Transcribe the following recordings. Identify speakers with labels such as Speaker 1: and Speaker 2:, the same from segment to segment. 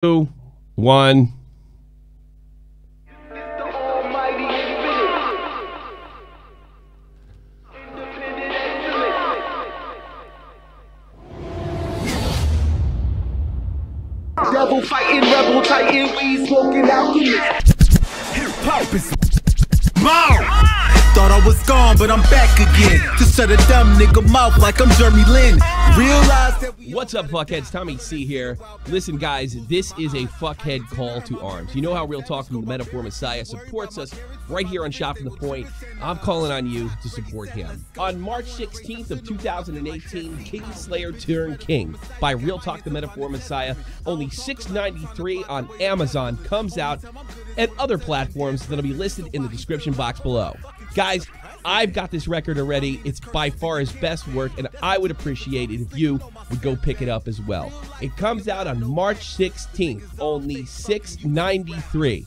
Speaker 1: 2, 1.
Speaker 2: Devil fighting, rebel titan, we smoking alchemist. Hip hop is thought I was gone, but I'm back again. Just shut a dumb nigga mouth like I'm Jeremy Lin. Realize that
Speaker 1: What's up, fuckheads? Tommy C here. Listen, guys, this is a fuckhead call to arms. You know how Real Talk from the Metaphor Messiah supports us right here on Shop from the Point. I'm calling on you to support him. On March 16th of 2018, Kingslayer turned King by Real Talk the Metaphor Messiah. Only $6.93 on Amazon comes out and other platforms that'll be listed in the description box below. Guys, I've got this record already. It's by far his best work, and I would appreciate it if you would go pick it up as well. It comes out on March 16th, only $6.93.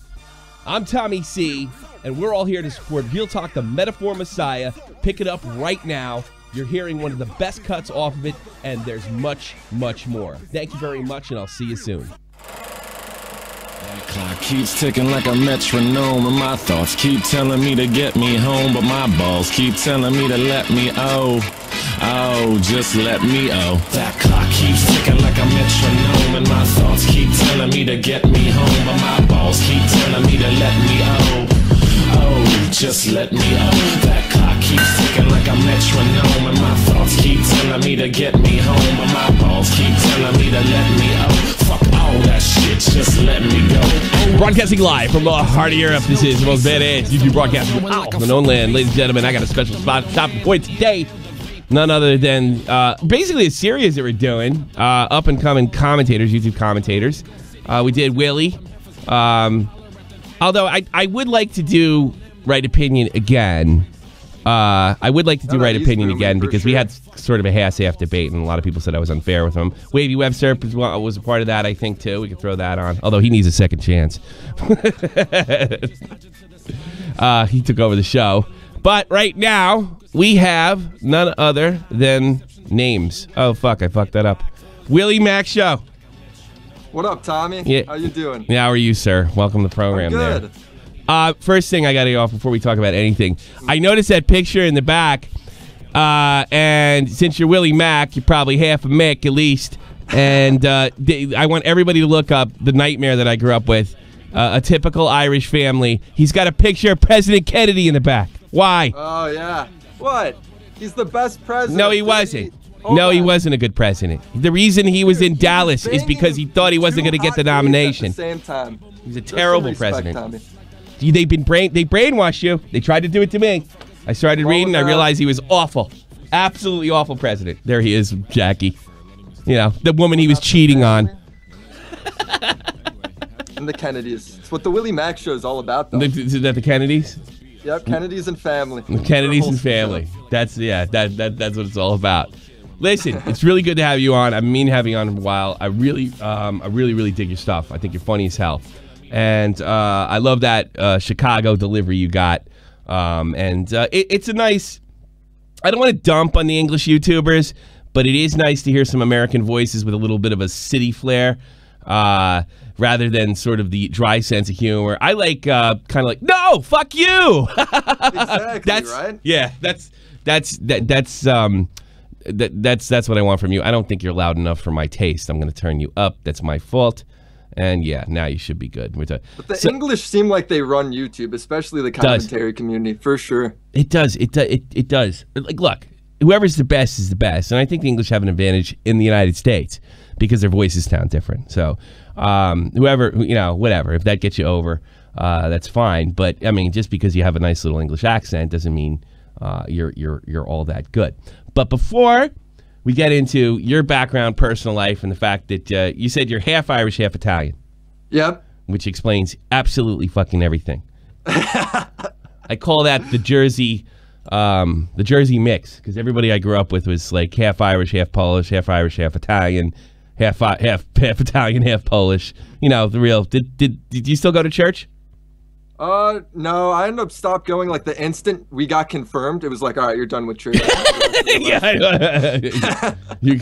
Speaker 1: I'm Tommy C, and we're all here to support Real Talk, the Metaphor Messiah. Pick it up right now. You're hearing one of the best cuts off of it, and there's much, much more. Thank you very much, and I'll see you soon.
Speaker 3: Clock keeps ticking like a metronome, and my thoughts keep telling me to get me home, but my balls keep telling me to let me just let me That clock keeps ticking like a metronome, and my thoughts keep telling me to get me home, but my balls keep telling me to let me just let me That clock keeps ticking like a metronome, and my thoughts keep telling me to get me home, but my balls keep telling me to let me fuck all that shit, just let me go.
Speaker 1: Broadcasting live from the heart of Europe, this is the most badass YouTube broadcasting from the known land. Ladies and gentlemen, I got a special spot Shop from the Point today. None other than basically a series that we're doing, up-and-coming commentators, YouTube commentators. We did Willie. Although I would like to do Right Opinion again. I would like to do Right Opinion again because we had sort of a half debate, and a lot of people said I was unfair with him. Wavy Web Serp was a part of that, I think, too. We could throw that on, although he needs a second chance. He took over the show. But right now, we have none other than names. Oh, fuck, I fucked that up. WillyMacShow.
Speaker 4: What up, Tommy?
Speaker 1: Yeah.
Speaker 4: How you doing?
Speaker 1: Yeah, how are you, sir? Welcome to the program.
Speaker 4: I'm good.
Speaker 1: There. First thing I got to get off before we talk about anything. I noticed that picture in the back, and since you're Willie Mac, you're probably half a Mick at least. And I want everybody to look up the nightmare that I grew up with. A typical Irish family. He's got a picture of President Kennedy in the back. Why?
Speaker 4: Oh, yeah. What? He's the best president.
Speaker 1: No, he wasn't. No, he wasn't a good president. The reason he was in Dallas is because he thought he wasn't going to get the nomination.
Speaker 4: At the same time.
Speaker 1: He's a terrible
Speaker 4: respect,
Speaker 1: president.
Speaker 4: Tommy.
Speaker 1: They brainwashed you. They tried to do it to me. I started reading. I realized he was awful. Absolutely awful president. There he is, Jackie. You know, the woman he was cheating on.
Speaker 4: And the Kennedys. It's what the WillyMacShow is all about, though.
Speaker 1: Is that the Kennedys?
Speaker 4: Yep, Kennedys and family.
Speaker 1: The Kennedys and family. That's what it's all about. Listen, it's really good to have you on. I've been having you on for a while. I really dig your stuff. I think you're funny as hell. And I love that Chicago delivery you got. It's a nice... I don't want to dump on the English YouTubers, but it is nice to hear some American voices with a little bit of a city flair, rather than sort of the dry sense of humor. I like kind of like, no, fuck you.
Speaker 4: Exactly, right?
Speaker 1: Yeah, that's what I want from you. I don't think you're loud enough for my taste. I'm going to turn you up. That's my fault. And yeah, now you should be good. But
Speaker 4: the English seem like they run YouTube, especially the commentary community, for sure.
Speaker 1: It does. It does. Like, look, whoever's the best is the best. And I think the English have an advantage in the United States because their voices sound different. So whoever, whatever, if that gets you over, that's fine. But I mean, just because you have a nice little English accent doesn't mean you're all that good. But before we get into your background, personal life, and the fact that you said you're half Irish, half Italian.
Speaker 4: Yep.
Speaker 1: Which explains absolutely fucking everything. I call that the Jersey mix, because everybody I grew up with was like half Irish, half Polish, half Irish, half Italian, half Italian, half Polish. You know, the real. Did you still go to church?
Speaker 4: No, I ended up stopped going like the instant we got confirmed. It was like, all right, you're done with church.
Speaker 1: Yeah, you're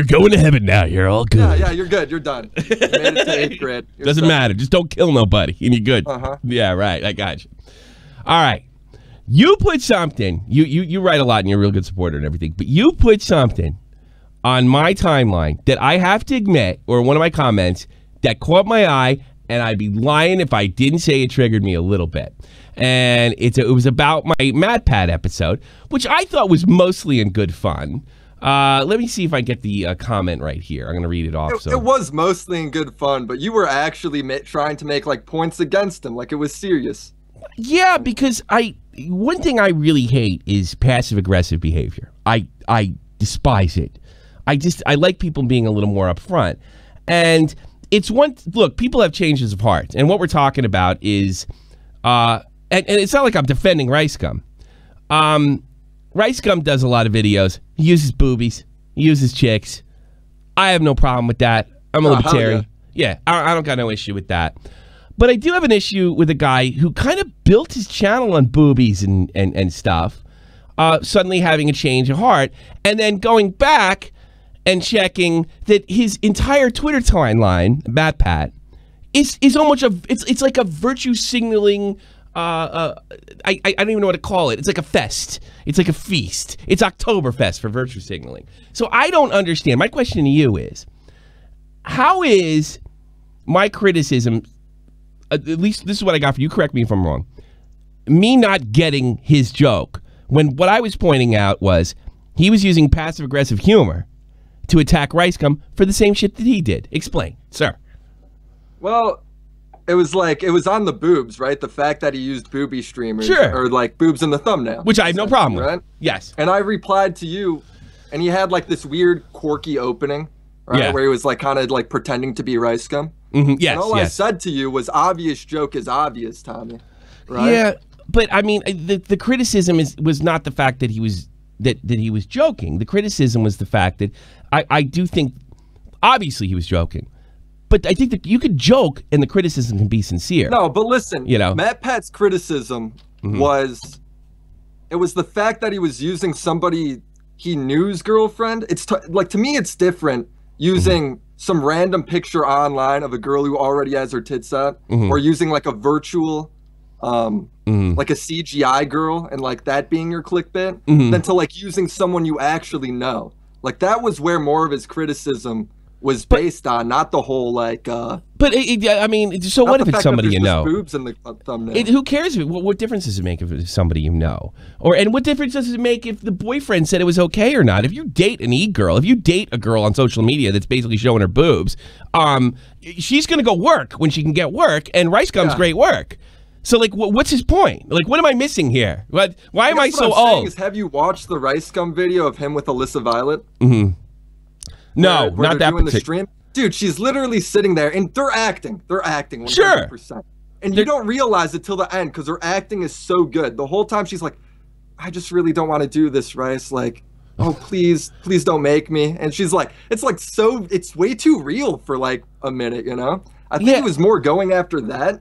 Speaker 1: going to heaven now. You're all good.
Speaker 4: Yeah, you're good. You're done. You made it to 8th grade.
Speaker 1: Doesn't matter. Just don't kill nobody, and you're good. Yeah, right. I got you. All right. You put something. You write a lot, and you're a real good supporter and everything. But you put something on my timeline that I have to admit, or one of my comments that caught my eye. And I'd be lying if I didn't say it triggered me a little bit. And it was about my MatPat episode, which I thought was mostly in good fun. Let me see if I get the comment right here. I'm going to read it off.
Speaker 4: It was mostly in good fun, but you were actually trying to make like points against him, like it was serious.
Speaker 1: Yeah, because one thing I really hate is passive-aggressive behavior. I despise it. I like people being a little more upfront. And it's look, people have changes of heart, and what we're talking about is, and it's not like I'm defending Rice Gum. Rice Gum does a lot of videos. He uses boobies. He uses chicks. I have no problem with that. I'm a libertarian. Yeah, I don't got no issue with that. But I do have an issue with a guy who kind of built his channel on boobies and stuff, suddenly having a change of heart, and then going back and checking that his entire Twitter timeline, MatPat, is almost it's like a virtue signaling. I don't even know what to call it. It's like a fest. It's like a feast. It's Oktoberfest for virtue signaling. So I don't understand. My question to you is, how is my criticism? At least this is what I got for you. Correct me if I'm wrong. Me not getting his joke when what I was pointing out was he was using passive aggressive humor to attack Rice Gum for the same shit that he did. Explain, sir.
Speaker 4: Well, it was on the boobs, right? The fact that he used booby streamers, or like boobs in the thumbnail,
Speaker 1: which I have no problem with. Right? Yes.
Speaker 4: And I replied to you, and he had like this weird quirky opening, right? Yeah. Where he was like kind of like pretending to be Rice Gum.
Speaker 1: Yes.
Speaker 4: And all I said to you was, obvious joke is obvious, Tommy. Right?
Speaker 1: Yeah, but I mean, the criticism was not the fact that he was that he was joking. The criticism was the fact that I do think, obviously he was joking, but I think that you could joke and the criticism can be sincere.
Speaker 4: No, but listen, you know, MatPat's criticism was, it was the fact that he was using somebody he knew's girlfriend. It's like, to me, it's different using some random picture online of a girl who already has her tits out, or using like a virtual, like a CGI girl and like that being your clickbait, than to like using someone you actually know. Like that was where more of his criticism was based on, not the whole like.
Speaker 1: But I mean, so what if it's somebody you know?
Speaker 4: Boobs in the thumbnail.
Speaker 1: Who cares? What difference does it make if it's somebody you know? And what difference does it make if the boyfriend said it was okay or not? If you date an e-girl, if you date a girl on social media that's basically showing her boobs, she's gonna go work when she can get work, and Rice Gum's great work. So, like, what's his point? Like, what am I missing here? Why am I so old?
Speaker 4: Have you watched the Rice Gum video of him with Alyssa Violet?
Speaker 1: No,
Speaker 4: where
Speaker 1: not that particular.
Speaker 4: Stream? Dude, she's literally sitting there, and they're acting. They're acting 100%.
Speaker 1: Sure.
Speaker 4: And you don't realize it till the end, because her acting is so good. The whole time she's like, I just really don't want to do this, Rice. Like, oh, please don't make me. And she's like, it's way too real for, like, a minute, you know? I think it was more going after that.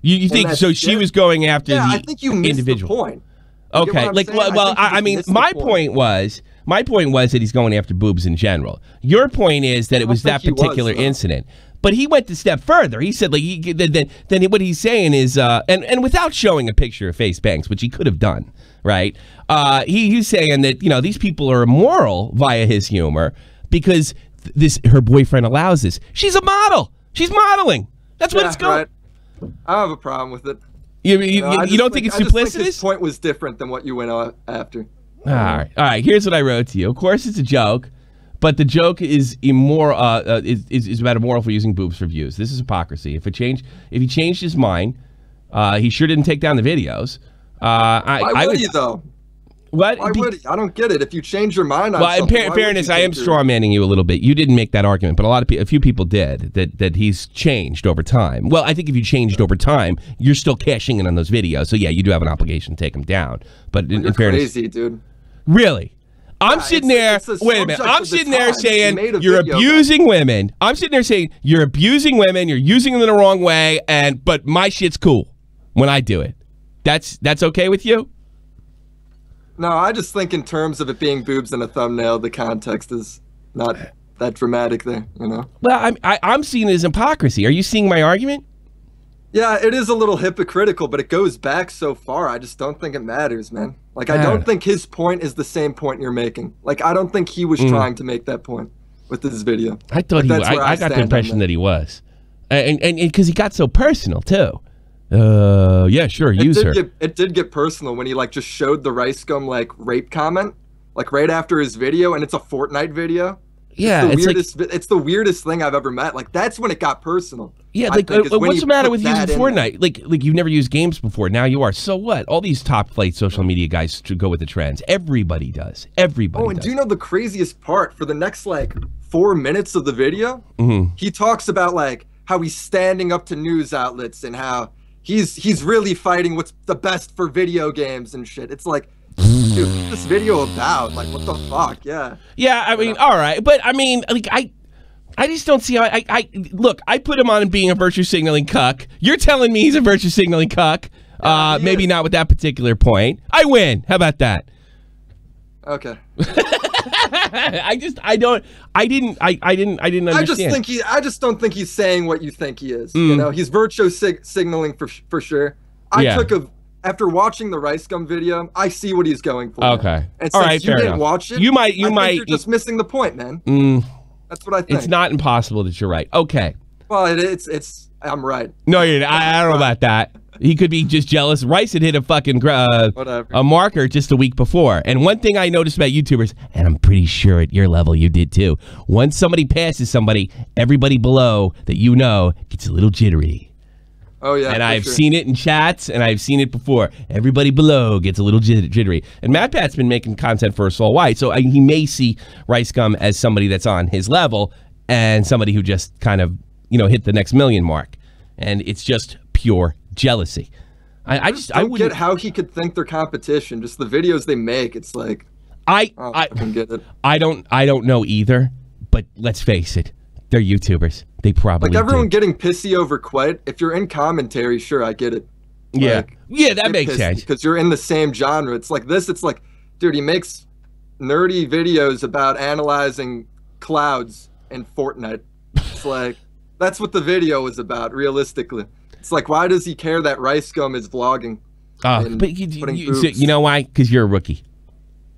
Speaker 1: You think so? She was going after the
Speaker 4: I think you missed
Speaker 1: individual.
Speaker 4: The point.
Speaker 1: Okay, like, well, I mean, my point was that he's going after boobs in general. Your point is that it was that particular incident. But he went a step further. He said, like, then what he's saying is, and without showing a picture of Face Banks, which he could have done, right? He's saying that, you know, these people are immoral via his humor because her boyfriend allows this. She's a model. She's modeling. That's what it's going.
Speaker 4: Right. I have a problem with it.
Speaker 1: You don't think it's duplicitous?
Speaker 4: Think his point was different than what you went after.
Speaker 1: All right. Here's what I wrote to you. Of course, it's a joke, but the joke is immoral. Is about immoral for using boobs for views. This is hypocrisy. If he changed his mind, he sure didn't take down the videos.
Speaker 4: Why would he though?
Speaker 1: What?
Speaker 4: Why would he? I don't get it. If you change your mind on
Speaker 1: something, in fairness, I am strawmanning you a little bit. You didn't make that argument, but a few people did. That he's changed over time. Well, I think if you changed over time, you're still cashing in on those videos. So yeah, you do have an obligation to take them down. But in fairness,
Speaker 4: crazy, dude.
Speaker 1: Really? I'm sitting there. Wait a minute. I'm sitting there saying you're abusing women. I'm sitting there saying you're abusing women. You're using them in the wrong way. But my shit's cool. when I do it. That's okay with you?
Speaker 4: No, I just think in terms of it being boobs in a thumbnail, the context is not that dramatic there, you know?
Speaker 1: Well, I'm seeing it as hypocrisy. Are you seeing my argument?
Speaker 4: Yeah, it is a little hypocritical, but it goes back so far. I just don't think it matters, man. Like, I don't think his point is the same point you're making. Like, I don't think he was trying to make that point with this video.
Speaker 1: I thought he was. I got the impression that he was. And because he got so personal, too. Yeah, sure, use her.
Speaker 4: It did get personal when he, like, just showed the rice gum, like, rape comment, like, right after his video, and it's a Fortnite video.
Speaker 1: Yeah,
Speaker 4: it's the weirdest thing I've ever met. Like, that's when it got personal.
Speaker 1: Yeah, like, what's the matter with using Fortnite? Like you've never used games before. Now you are. So what? All these top flight social media guys go with the trends. Everybody does. Everybody does.
Speaker 4: Do you know the craziest part? For the next, like, 4 minutes of the video, he talks about, like, how he's standing up to news outlets and how he's really fighting what's the best for video games and shit. It's like, dude, what's this video about? Like, what the fuck? Yeah.
Speaker 1: Yeah, I mean, all right. But, I mean, like, I just don't see how look, I put him on being a virtue signaling cuck. You're telling me he's a virtue signaling cuck. Maybe not with that particular point. I win. How about that?
Speaker 4: Okay.
Speaker 1: I didn't understand.
Speaker 4: I just don't think he's saying what you think he is. You know, he's virtue signaling for sure. After watching the rice gum video, I see what he's going for.
Speaker 1: Okay.
Speaker 4: And since you didn't watch it, you're just missing the point, man. That's what I think.
Speaker 1: It's not impossible that you're right. Okay.
Speaker 4: Well, I'm right.
Speaker 1: No, I don't know about that. He could be just jealous. Rice had hit a fucking a marker just a week before. And one thing I noticed about YouTubers, and I'm pretty sure at your level you did too, once somebody passes somebody, everybody below that you know gets a little jittery.
Speaker 4: Oh, yeah.
Speaker 1: And I've seen it in chats, and I've seen it before. Everybody below gets a little jittery. And MatPat's been making content for us all white, so he may see Rice Gum as somebody that's on his level and somebody who just kind of, hit the next million mark. And it's just pure jealousy. I wouldn't
Speaker 4: get how he could think they're competition. Just the videos they make, it's like
Speaker 1: I
Speaker 4: can get it.
Speaker 1: I don't know either, but let's face it, they're YouTubers. They probably
Speaker 4: like everyone getting pissy over Quite. If you're in commentary, sure, I get it.
Speaker 1: Yeah,
Speaker 4: like,
Speaker 1: yeah, that makes sense
Speaker 4: because you're in the same genre. It's like this. It's like, dude, he makes nerdy videos about analyzing clouds in Fortnite. It's like that's what the video was about. Realistically, it's like, why does he care that Rice Gum is vlogging?
Speaker 1: But you know why? Because you're a rookie.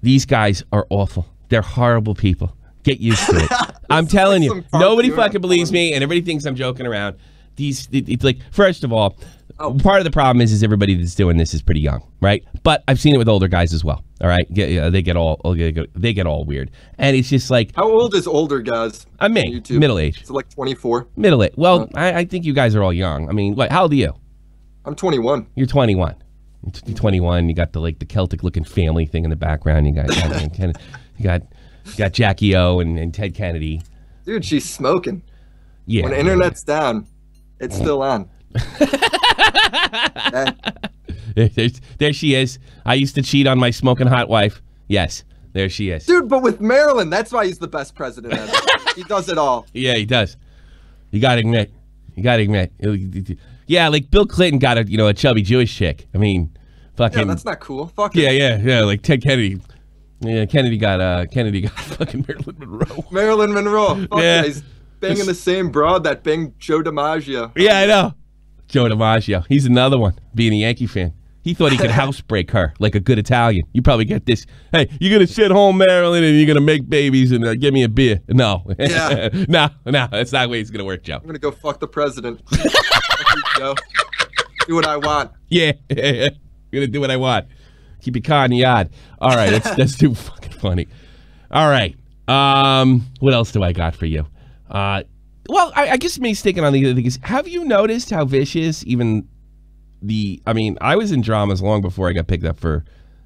Speaker 1: These guys are awful. They're horrible people. Get used to it. I'm telling you, nobody fucking believes me, and everybody thinks I'm joking around. It's like, first of all, part of the problem is everybody that's doing this is pretty young, right? But I've seen it with older guys as well. All right, they get all weird, and it's just like,
Speaker 4: how old is older guys?
Speaker 1: I mean, middle age.
Speaker 4: It's like 24.
Speaker 1: Middle age. Well, I think you guys are all young. I mean, what? How old are you?
Speaker 4: I'm 21.
Speaker 1: You're 21. You're 21. You got the Celtic looking family thing in the background. You got Jackie O and Ted Kennedy.
Speaker 4: Dude, she's smoking.
Speaker 1: Yeah.
Speaker 4: When the internet's down, it's still on.
Speaker 1: There she is. I used to cheat on my smoking hot wife. Yes, there she is.
Speaker 4: Dude, but with Maryland, that's why he's the best president ever. He does it all.
Speaker 1: Yeah, he does. You gotta admit. Yeah, like Bill Clinton got a chubby Jewish chick. I mean, fucking.
Speaker 4: Yeah, that's not cool. Fuck
Speaker 1: it. Yeah. Like Ted Kennedy. Yeah, Kennedy got fucking Marilyn Monroe.
Speaker 4: Marilyn Monroe. Fuck yeah, he's banging the same broad that banged Joe DiMaggio.
Speaker 1: Yeah, I know. Joe DiMaggio. He's another one, being a Yankee fan. He thought he could housebreak her like a good Italian. You probably get this. Hey, you're going to sit home, Marilyn, and you're going to make babies and give me a beer. No.
Speaker 4: Yeah.
Speaker 1: No, that's not the way it's going to work, Joe. I'm
Speaker 4: going to go fuck the president. Fuck you, Joe. Do what I want.
Speaker 1: Yeah. I'm going to do what I want. Keep your car in the yard. All right, that's too fucking funny. All right. What else do I got for you? Well, I guess me sticking on the other thing is, have you noticed how vicious I was in dramas long before I got picked up for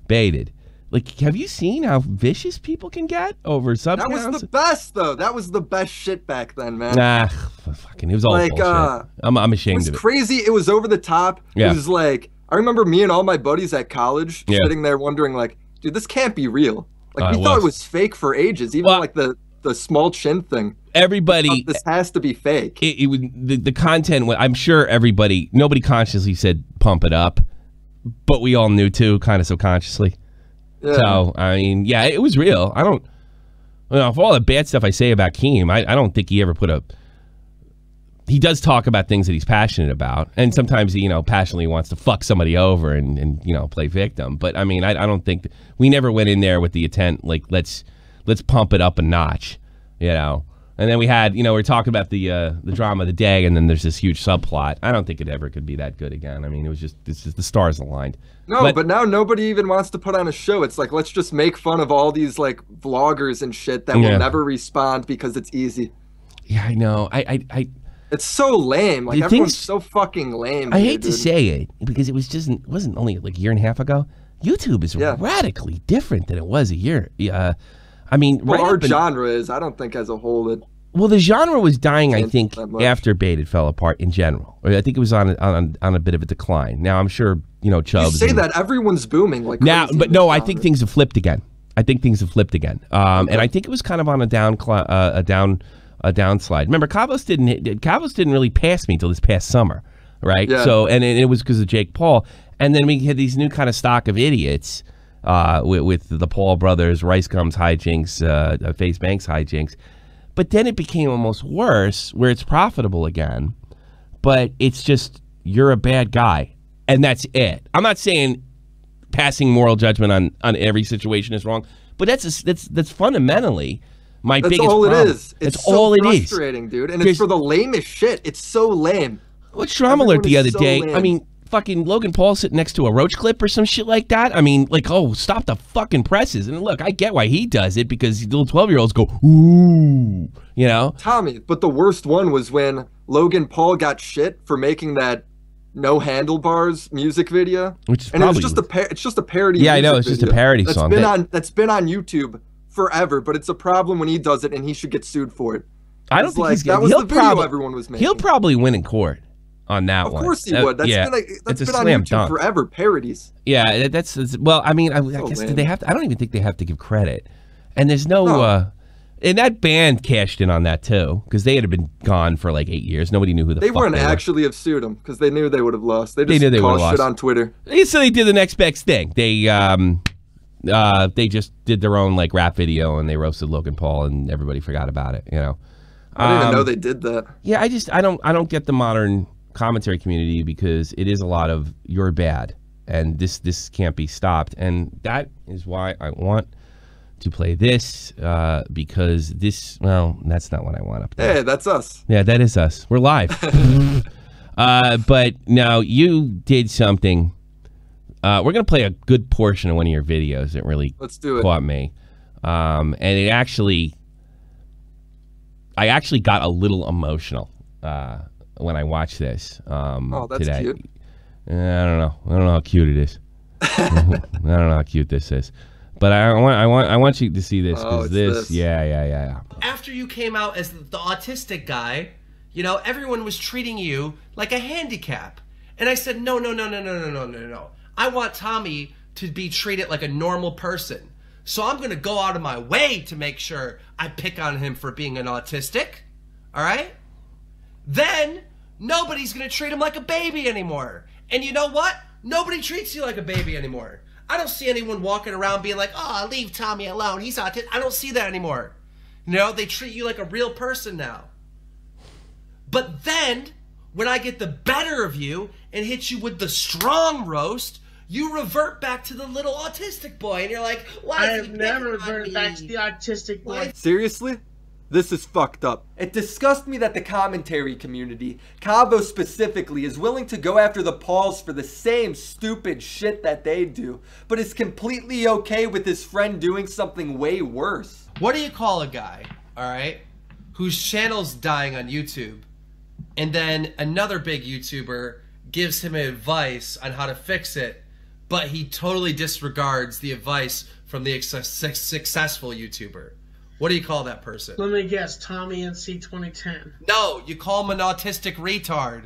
Speaker 1: Baited. Like, have you seen how vicious people can get over sub counts?
Speaker 4: That was the best, though. That was the best shit back then, man.
Speaker 1: Nah, fucking, it was all bullshit. I'm ashamed of it.
Speaker 4: It was crazy. It was over the top.
Speaker 1: Yeah.
Speaker 4: It was like, I remember me and all my buddies at college sitting there wondering, like, dude, this can't be real. Like, we thought it was fake for ages. Even like the the small chin thing.
Speaker 1: Everybody,
Speaker 4: this has to be fake.
Speaker 1: The content. I'm sure nobody consciously said pump it up, but we all knew too, kind of subconsciously. Yeah. So I mean, yeah, it was real. I don't. For all the bad stuff I say about Keem, I don't think he ever put a. He does talk about things that he's passionate about, and sometimes he, passionately wants to fuck somebody over and play victim. But I mean, I don't think we never went in there with the intent like let's pump it up a notch, And then we had, we're talking about the drama of the day, and then there's this huge subplot. I don't think it ever could be that good again. I mean, it's just the stars aligned.
Speaker 4: No, but now nobody even wants to put on a show. It's like, let's just make fun of all these like vloggers and shit that will never respond because it's easy.
Speaker 1: Yeah, I know.
Speaker 4: It's so lame. Like, everyone's so fucking lame.
Speaker 1: I hate to say it because it wasn't only like a year and a half ago. YouTube is radically different than it was a year. I mean,
Speaker 4: our genre is, I don't think as a whole
Speaker 1: well, the genre was dying, I think, after Baited fell apart in general. I think it was on a bit of a decline. Now, I'm sure, Chubbs.
Speaker 4: You say that, everyone's booming like
Speaker 1: now, but no, I think things have flipped again. And I think it was kind of on a downslide. Remember, Kavos didn't really pass me until this past summer, right? Yeah. So, and it was because of Jake Paul. And then we had these new kind of stock of idiots with the Paul brothers, Rice Gums hijinks, Face Banks hijinks. But then it became almost worse, where it's profitable again, but it's just, you're a bad guy, and that's it. I'm not saying passing moral judgment on every situation is wrong, but that's fundamentally my biggest problem.
Speaker 4: That's all it is. It's so frustrating, dude, and it's for the lamest shit. It's so lame.
Speaker 1: What's Drama Alert the other day? Lame. I mean, fucking Logan Paul sitting next to a roach clip or some shit like that. I mean, like, oh, stop the fucking presses. And look, I get why he does it, because little 12-year-olds go, ooh,
Speaker 4: Tommy, but the worst one was when Logan Paul got shit for making that No Handlebars music video.
Speaker 1: Which is
Speaker 4: and
Speaker 1: probably,
Speaker 4: it's just a parody.
Speaker 1: Yeah, I know, it's just a parody song.
Speaker 4: That's been on YouTube forever, but it's a problem when he does it, and he should get sued for it.
Speaker 1: I don't think
Speaker 4: like, that was the video everyone was making.
Speaker 1: He'll probably win in court on that one.
Speaker 4: Of course he would. That's been on YouTube forever. Parodies.
Speaker 1: Yeah, that's well. I mean, I guess did they have to? I don't even think they have to give credit. And there's no. And that band cashed in on that too, because they had been gone for like 8 years. Nobody knew who
Speaker 4: they were. They wouldn't actually have sued them because they knew they would have lost. They just caused shit on Twitter.
Speaker 1: So they did the next best thing. They just did their own like rap video, and they roasted Logan Paul, and everybody forgot about it.
Speaker 4: I didn't even know they did that.
Speaker 1: Yeah, I don't get the modern commentary community, because it is a lot of you're bad and this can't be stopped, and that is why I want to play this, because this, well, that's not what I want up there.
Speaker 4: Hey, that's us.
Speaker 1: Yeah, that is us. We're live. But now you did something. We're gonna play a good portion of one of your videos that really caught me, and I actually got a little emotional when I watched this
Speaker 4: that's
Speaker 1: today.
Speaker 4: Cute.
Speaker 1: I don't know how cute it is. I don't know how cute this is, but I want you to see this, because this. Yeah.
Speaker 5: After you came out as the autistic guy, everyone was treating you like a handicap, and I said no. I want Tommy to be treated like a normal person. So I'm going to go out of my way to make sure I pick on him for being an autistic. All right? Then nobody's going to treat him like a baby anymore. And you know what? Nobody treats you like a baby anymore. I don't see anyone walking around being like, oh, leave Tommy alone. He's autistic. I don't see that anymore. They treat you like a real person now. But then when I get the better of you and hit you with the strong roast, you revert back to the little autistic boy, and you're like, why?
Speaker 6: I have never reverted back to the autistic boy.
Speaker 4: Seriously? This is fucked up. It disgusts me that the commentary community, Cabo specifically, is willing to go after the Pauls for the same stupid shit that they do, but is completely okay with his friend doing something way worse.
Speaker 5: What do you call a guy, alright, whose channel's dying on YouTube, and then another big YouTuber gives him advice on how to fix it, but he totally disregards the advice from the successful YouTuber? What do you call that person?
Speaker 6: Let me guess, Tommy NC 2010.
Speaker 5: No, you call him an autistic retard.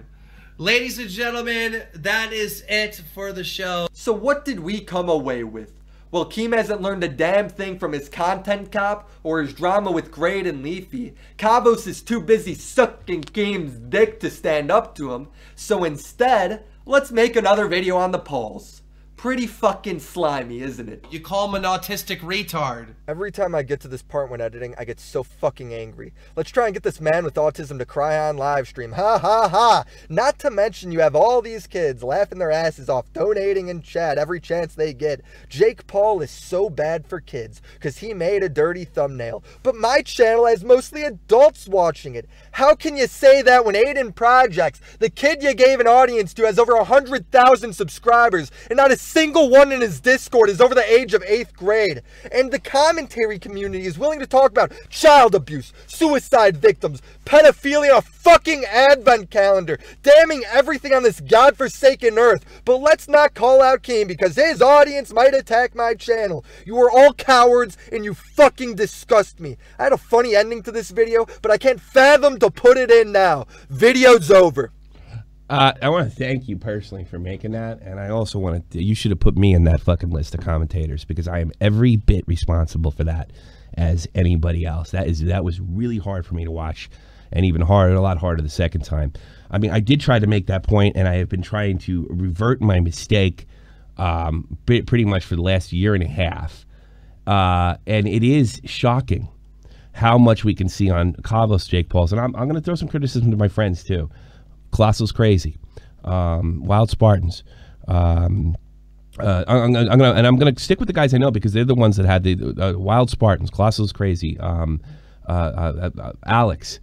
Speaker 5: Ladies and gentlemen, that is it for the show.
Speaker 4: So what did we come away with? Well, Keem hasn't learned a damn thing from his content cop or his drama with Grade and Leafy. Cabos is too busy sucking Keem's dick to stand up to him. So instead, let's make another video on the polls. Pretty fucking slimy, isn't it?
Speaker 5: You call him an autistic retard.
Speaker 7: Every time I get to this part when editing, I get so fucking angry. Let's try and get this man with autism to cry on live stream. Ha ha ha! Not to mention you have all these kids laughing their asses off, donating in chat every chance they get. Jake Paul is so bad for kids because he made a dirty thumbnail. But my channel has mostly adults watching it. How can you say that when Aiden Projects, the kid you gave an audience to, has over 100,000 subscribers and not a single one in his Discord is over the age of 8th grade? And the commentary community is willing to talk about child abuse, suicide victims, pedophilia, a fucking advent calendar, damning everything on this godforsaken earth. But let's not call out Keem because his audience might attack my channel. You are all cowards and you fucking disgust me. I had a funny ending to this video, but I can't fathom to put it in now. Video's over.
Speaker 1: I want to thank you personally for making that, and I also want to. You should have put me in that fucking list of commentators because I am every bit responsible for that as anybody else. That was really hard for me to watch, and even harder, a lot harder the second time. I mean, I did try to make that point, and I have been trying to revert my mistake pretty much for the last year and a half, and it is shocking how much we can see on Kavos Jake Paul's, and I'm going to throw some criticism to my friends too. Colossal's Crazy, Wild Spartans. I'm gonna stick with the guys I know because they're the ones that had the Wild Spartans, Colossal's Crazy, Alex,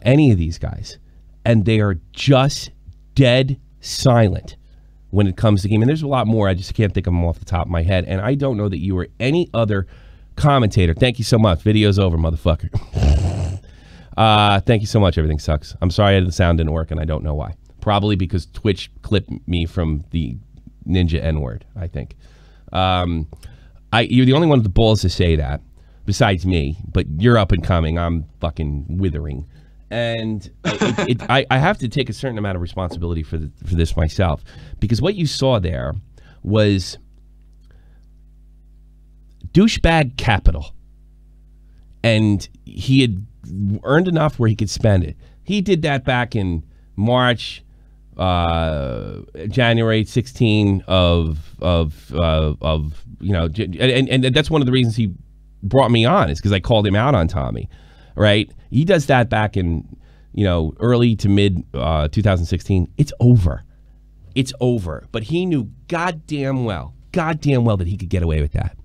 Speaker 1: any of these guys, and they are just dead silent when it comes to game. And there's a lot more. I just can't think of them off the top of my head. And I don't know that you or any other commentator. Thank you so much. Video's over, motherfucker. Thank you so much. Everything sucks. I'm sorry the sound didn't work, and I don't know why. Probably because Twitch clipped me from the Ninja N-word, I think. You're the only one with the balls to say that, besides me, but you're up and coming. I'm fucking withering. And I have to take a certain amount of responsibility for this myself, because what you saw there was douchebag capital. And he had earned enough where he could spend it. He did that back in March, January 16 of you know, and that's one of the reasons he brought me on, is because I called him out on Tommy, right? He does that back in, you know, early to mid 2016. It's over. It's over. But he knew goddamn well that he could get away with that.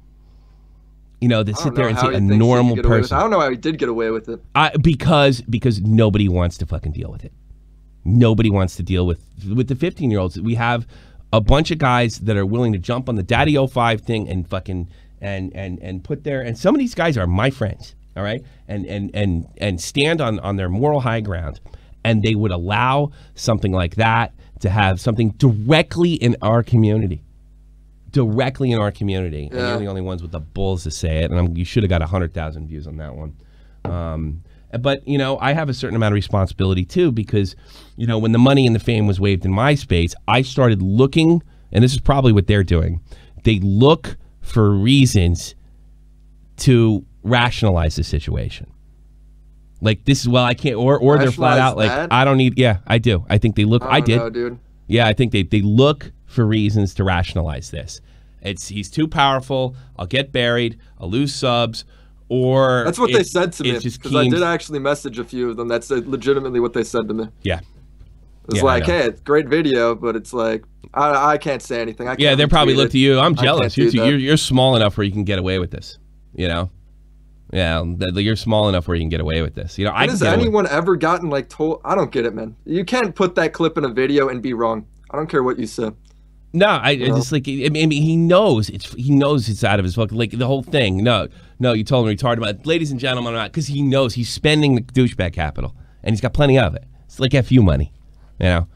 Speaker 1: You know, to sit there and say a normal person.
Speaker 4: I don't know how he did get away with it.
Speaker 1: Because nobody wants to fucking deal with it. Nobody wants to deal with the 15-year-olds. We have a bunch of guys that are willing to jump on the Daddy 05 thing and fucking and put their, and some of these guys are my friends, all right, and stand on their moral high ground, and they would allow something like that to have something directly in our community. Directly in our community, and you're the only ones with the balls to say it. And you should have got 100,000 views on that one. But you know, I have a certain amount of responsibility too, because you know, when the money and the fame was waved in my space, I started looking, and this is probably what they're doing. They look for reasons to rationalize the situation. Like this is, well, I can't, or they're flat out like, I don't need. Yeah, I do. I think they look. I did.
Speaker 4: No, dude.
Speaker 1: Yeah, I think they look for reasons to rationalize this. He's too powerful. I'll get buried. I'll lose subs. Or
Speaker 4: that's what they said to me, because I did actually message a few of them. That's legitimately what they said to me.
Speaker 1: Yeah,
Speaker 4: it's like, hey, it's a great video, but it's like I can't say anything. I can't
Speaker 1: they probably look to you. I'm jealous. You're small enough where you can get away with this. You know. Yeah, you're small enough where you can get away with this. You know,
Speaker 4: has anyone ever gotten like told? I don't get it, man. You can't put that clip in a video and be wrong. I don't care what you say.
Speaker 1: No, I just like. I mean, he knows it's out of his fucking, like the whole thing. No, you told him retarded about it. Ladies and gentlemen, I'm not, because he knows he's spending the douchebag capital, and he's got plenty of it. It's like FU money, you know.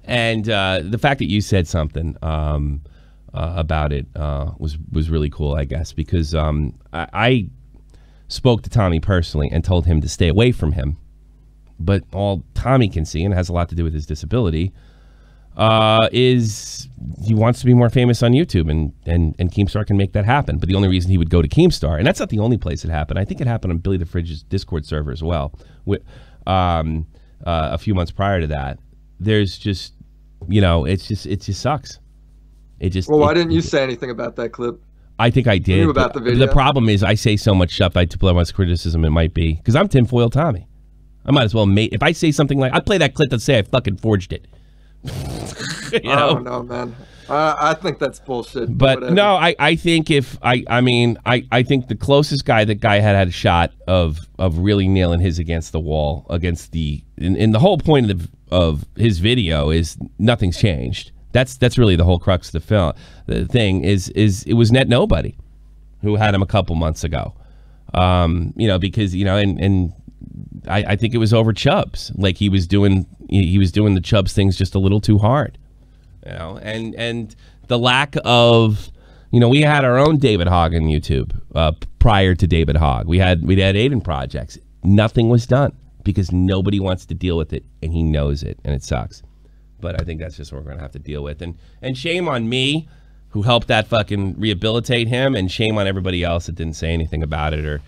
Speaker 1: And the fact that you said something about it was really cool, I guess, because I spoke to Tommy personally and told him to stay away from him. But all Tommy can see, and it has a lot to do with his disability, is he wants to be more famous on YouTube, and Keemstar can make that happen. But the only reason he would go to Keemstar, and that's not the only place it happened. I think it happened on Billy the Fridge's Discord server as well. With a few months prior to that, there's just, you know, it just sucks. It just.
Speaker 4: Well, why didn't you say anything about that clip?
Speaker 1: I think I did.
Speaker 4: About the video.
Speaker 1: The problem is I say so much stuff. I to play much criticism. It might be because I'm tinfoil Tommy. I might as well if I say something like I play that clip to say I fucking forged it.
Speaker 4: You know? I don't know, man. I think that's bullshit.
Speaker 1: But no, I think if I mean I think the closest guy that guy had a shot of really nailing his against the wall against the and the whole point of his video is nothing's changed. That's really the whole crux of the film. The thing is it was Net Nobody who had him a couple months ago. You know, because you know and I think it was over Chubbs. Like he was doing the Chubbs things just a little too hard. You know, and the lack of, you know, we had our own David Hogg on YouTube prior to David Hogg. We had Aiden projects. Nothing was done because nobody wants to deal with it, and he knows it, and it sucks. But I think that's just what we're gonna have to deal with. And shame on me, who helped that fucking rehabilitate him, and shame on everybody else that didn't say anything about it or.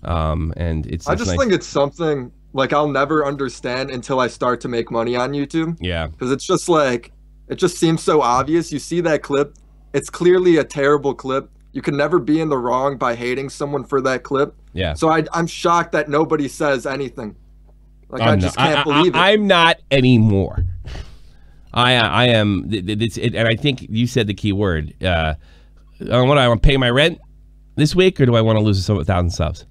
Speaker 1: And it's.
Speaker 4: I just think it's something like I'll never understand until I start to make money on YouTube.
Speaker 1: Yeah. Because
Speaker 4: it's just like. It just seems so obvious. You see that clip. It's clearly a terrible clip. You can never be in the wrong by hating someone for that clip.
Speaker 1: Yeah.
Speaker 4: So I'm shocked that nobody says anything. Like I just can't believe it.
Speaker 1: I'm not anymore. I am. And I think you said the key word. What do I want to pay my rent this week, or do I want to lose 1,000 subs?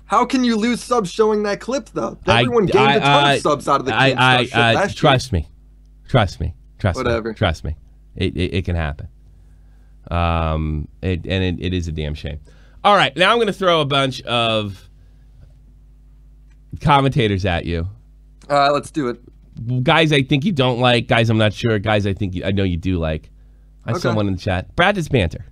Speaker 4: How can you lose subs showing that clip though? Everyone gained a ton of subs out of the Keemstar shit last year.
Speaker 1: Trust me. Trust me.
Speaker 4: Whatever.
Speaker 1: Trust me. It can happen. It is a damn shame. All right, now I'm going to throw a bunch of commentators at you.
Speaker 4: All right, let's do it.
Speaker 1: Guys I think you don't like, guys I'm not sure, guys I know you do like. I saw one in the chat. Brad does banter.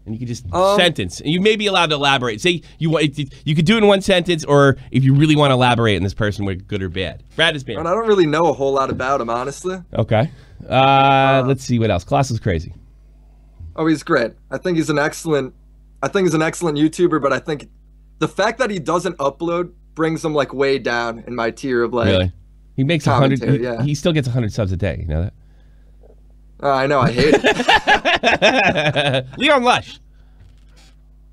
Speaker 1: And you can just sentence. And you may be allowed to elaborate. Say you could do it in one sentence, or if you really want to elaborate on this person, whether good or bad. Brad is bad.
Speaker 4: I don't really know a whole lot about him, honestly.
Speaker 1: Okay. Let's see what else. Colossus Crazy.
Speaker 4: Oh, he's great. I think he's an excellent YouTuber, but I think the fact that he doesn't upload brings him like way down in my tier of like.
Speaker 1: Really? He makes 100.
Speaker 4: Yeah.
Speaker 1: He still gets 100 subs a day. You know that?
Speaker 4: I know. I hate it.
Speaker 1: Leon Lush.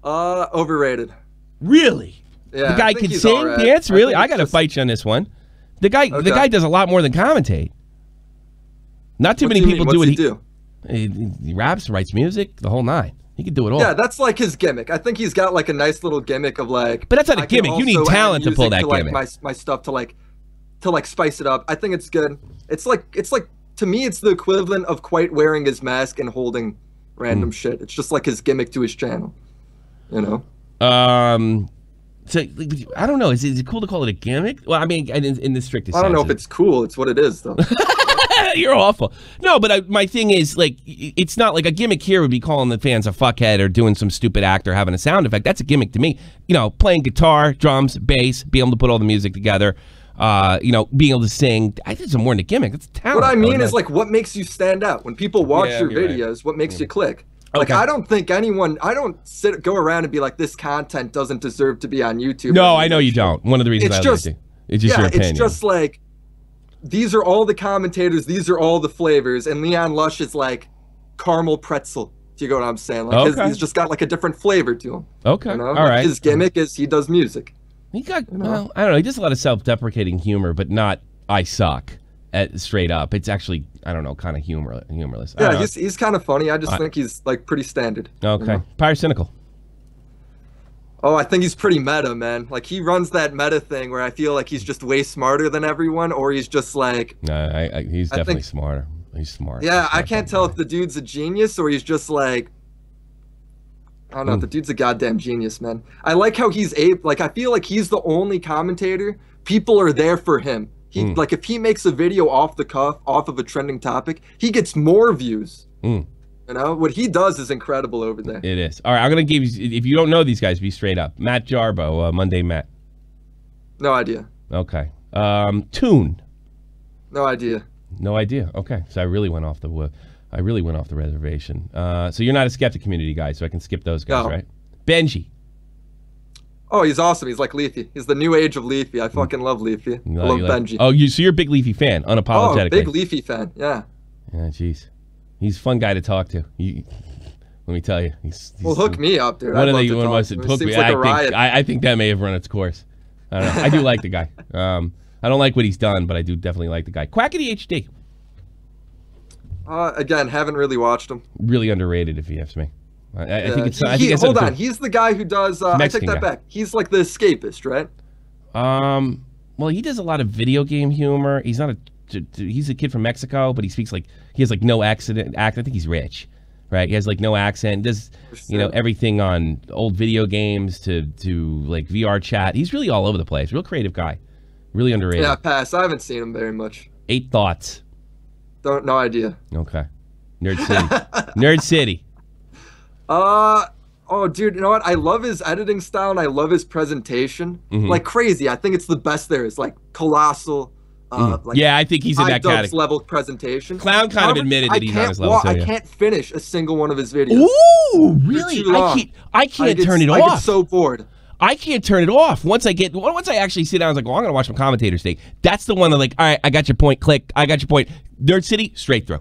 Speaker 4: Overrated.
Speaker 1: Really?
Speaker 4: Yeah.
Speaker 1: The guy can sing, dance. Really? I got to fight you on this one. The guy does a lot more than commentate. Not too many people do what he do. He raps, writes music, the whole nine. He can do it all.
Speaker 4: Yeah, that's like his gimmick. I think he's got like a nice little gimmick of like.
Speaker 1: But that's not a gimmick. You need talent to pull that gimmick.
Speaker 4: My stuff to like spice it up. I think it's good. It's like to me, it's the equivalent of Quite wearing his mask and holding random shit. It's just like his gimmick to his channel. You know.
Speaker 1: So I don't know. Is it cool to call it a gimmick? Well, I mean, in the strictest sense.
Speaker 4: I don't know if it's cool. It's what it is, though.
Speaker 1: You're awful. No, but my thing is, like, it's not like a gimmick here would be calling the fans a fuckhead or doing some stupid act or having a sound effect. That's a gimmick to me. You know, playing guitar, drums, bass, being able to put all the music together. You know, being able to sing. I think it's more than a gimmick. It's talent.
Speaker 4: What I mean is, like, what makes you stand out? When people watch your videos, what makes you click? Like, I don't think I don't go around and be like, this content doesn't deserve to be on YouTube.
Speaker 1: No, I know you don't. One of the reasons it's just your opinion.
Speaker 4: It's just like, these are all the commentators, these are all the flavors, and Leon Lush is like caramel pretzel. Do you get what I'm saying? Like he's just got like a different flavor to him.
Speaker 1: Okay,
Speaker 4: you know?
Speaker 1: All right.
Speaker 4: His gimmick is he does music.
Speaker 1: He got, well, I don't know. He does a lot of self-deprecating humor, but not I suck straight up. It's actually, I don't know, kind of humorless.
Speaker 4: Yeah, he's kind of funny. I just think he's like pretty standard.
Speaker 1: Okay.
Speaker 4: You know?
Speaker 1: Pyrocynical.
Speaker 4: Oh, I think he's pretty meta, man. Like, he runs that meta thing where I feel like he's just way smarter than everyone, or he's just like...
Speaker 1: he's definitely smarter. He's smart.
Speaker 4: Yeah, I can't tell if the dude's a genius or he's just like... I don't know, the dude's a goddamn genius, man. I like how he's like, I feel like he's the only commentator. People are there for him. Like, if he makes a video off the cuff, off of a trending topic, he gets more views. You know, what he does is incredible over there.
Speaker 1: It is. All right, I'm going to give you, if you don't know these guys, be straight up. Matt Jarbo, Monday Matt.
Speaker 4: No idea.
Speaker 1: Okay. Toon.
Speaker 4: No idea.
Speaker 1: No idea. Okay, so I really went off the reservation. So you're not a skeptic community guy, so I can skip those guys,
Speaker 4: No.
Speaker 1: right? Benji.
Speaker 4: Oh, he's awesome. He's like Leafy. He's the new age of Leafy. I fucking love Leafy. I love Benji.
Speaker 1: Oh, so you're a big Leafy fan, unapologetically.
Speaker 4: Oh, big Leafy fan. Yeah.
Speaker 1: Yeah, jeez. He's a fun guy to talk to. Let me tell you. He's
Speaker 4: Well, hook me up, dude.
Speaker 1: One
Speaker 4: I'd
Speaker 1: of
Speaker 4: love
Speaker 1: the
Speaker 4: to
Speaker 1: one
Speaker 4: talk
Speaker 1: wants
Speaker 4: to
Speaker 1: to
Speaker 4: him.
Speaker 1: hook
Speaker 4: Seems
Speaker 1: me.
Speaker 4: like a riot.
Speaker 1: I think that may have run its course. I don't know. I do like the guy. I don't like what he's done, but I do definitely like the guy. Quackity HD.
Speaker 4: Again, haven't really watched him.
Speaker 1: Really underrated, if you ask me. I think it's. I think it's
Speaker 4: hold on. He's the guy who does. I take
Speaker 1: Mexican
Speaker 4: that
Speaker 1: guy.
Speaker 4: back. He's like the escapist, right?
Speaker 1: Well, he does a lot of video game humor. He's not a. He's a kid from Mexico, but he speaks like he has like no accent. I think he's rich, right? He has like no accent. Does everything on old video games to like VR chat. He's really all over the place. Real creative guy. Really underrated.
Speaker 4: Yeah, pass. I haven't seen him very much.
Speaker 1: 8 thoughts.
Speaker 4: No idea.
Speaker 1: Okay. Nerd City. Nerd City.
Speaker 4: Oh, dude, you know what? I love his editing style and I love his presentation. Like crazy. I think it's the best there. It's like colossal. Like
Speaker 1: Yeah, I think he's in that category.
Speaker 4: level presentation.
Speaker 1: Clown kind of admitted that he's on his level.
Speaker 4: I can't finish a single one of his videos.
Speaker 1: Ooh, really?
Speaker 4: Too long.
Speaker 1: I can't turn it
Speaker 4: I
Speaker 1: off.
Speaker 4: get so bored.
Speaker 1: I can't turn it off. Once I actually sit down, I was like, well, I'm gonna watch some commentators today. That's the one that like, all right, I got your point. Click. I got your point. Nerd City, straight through.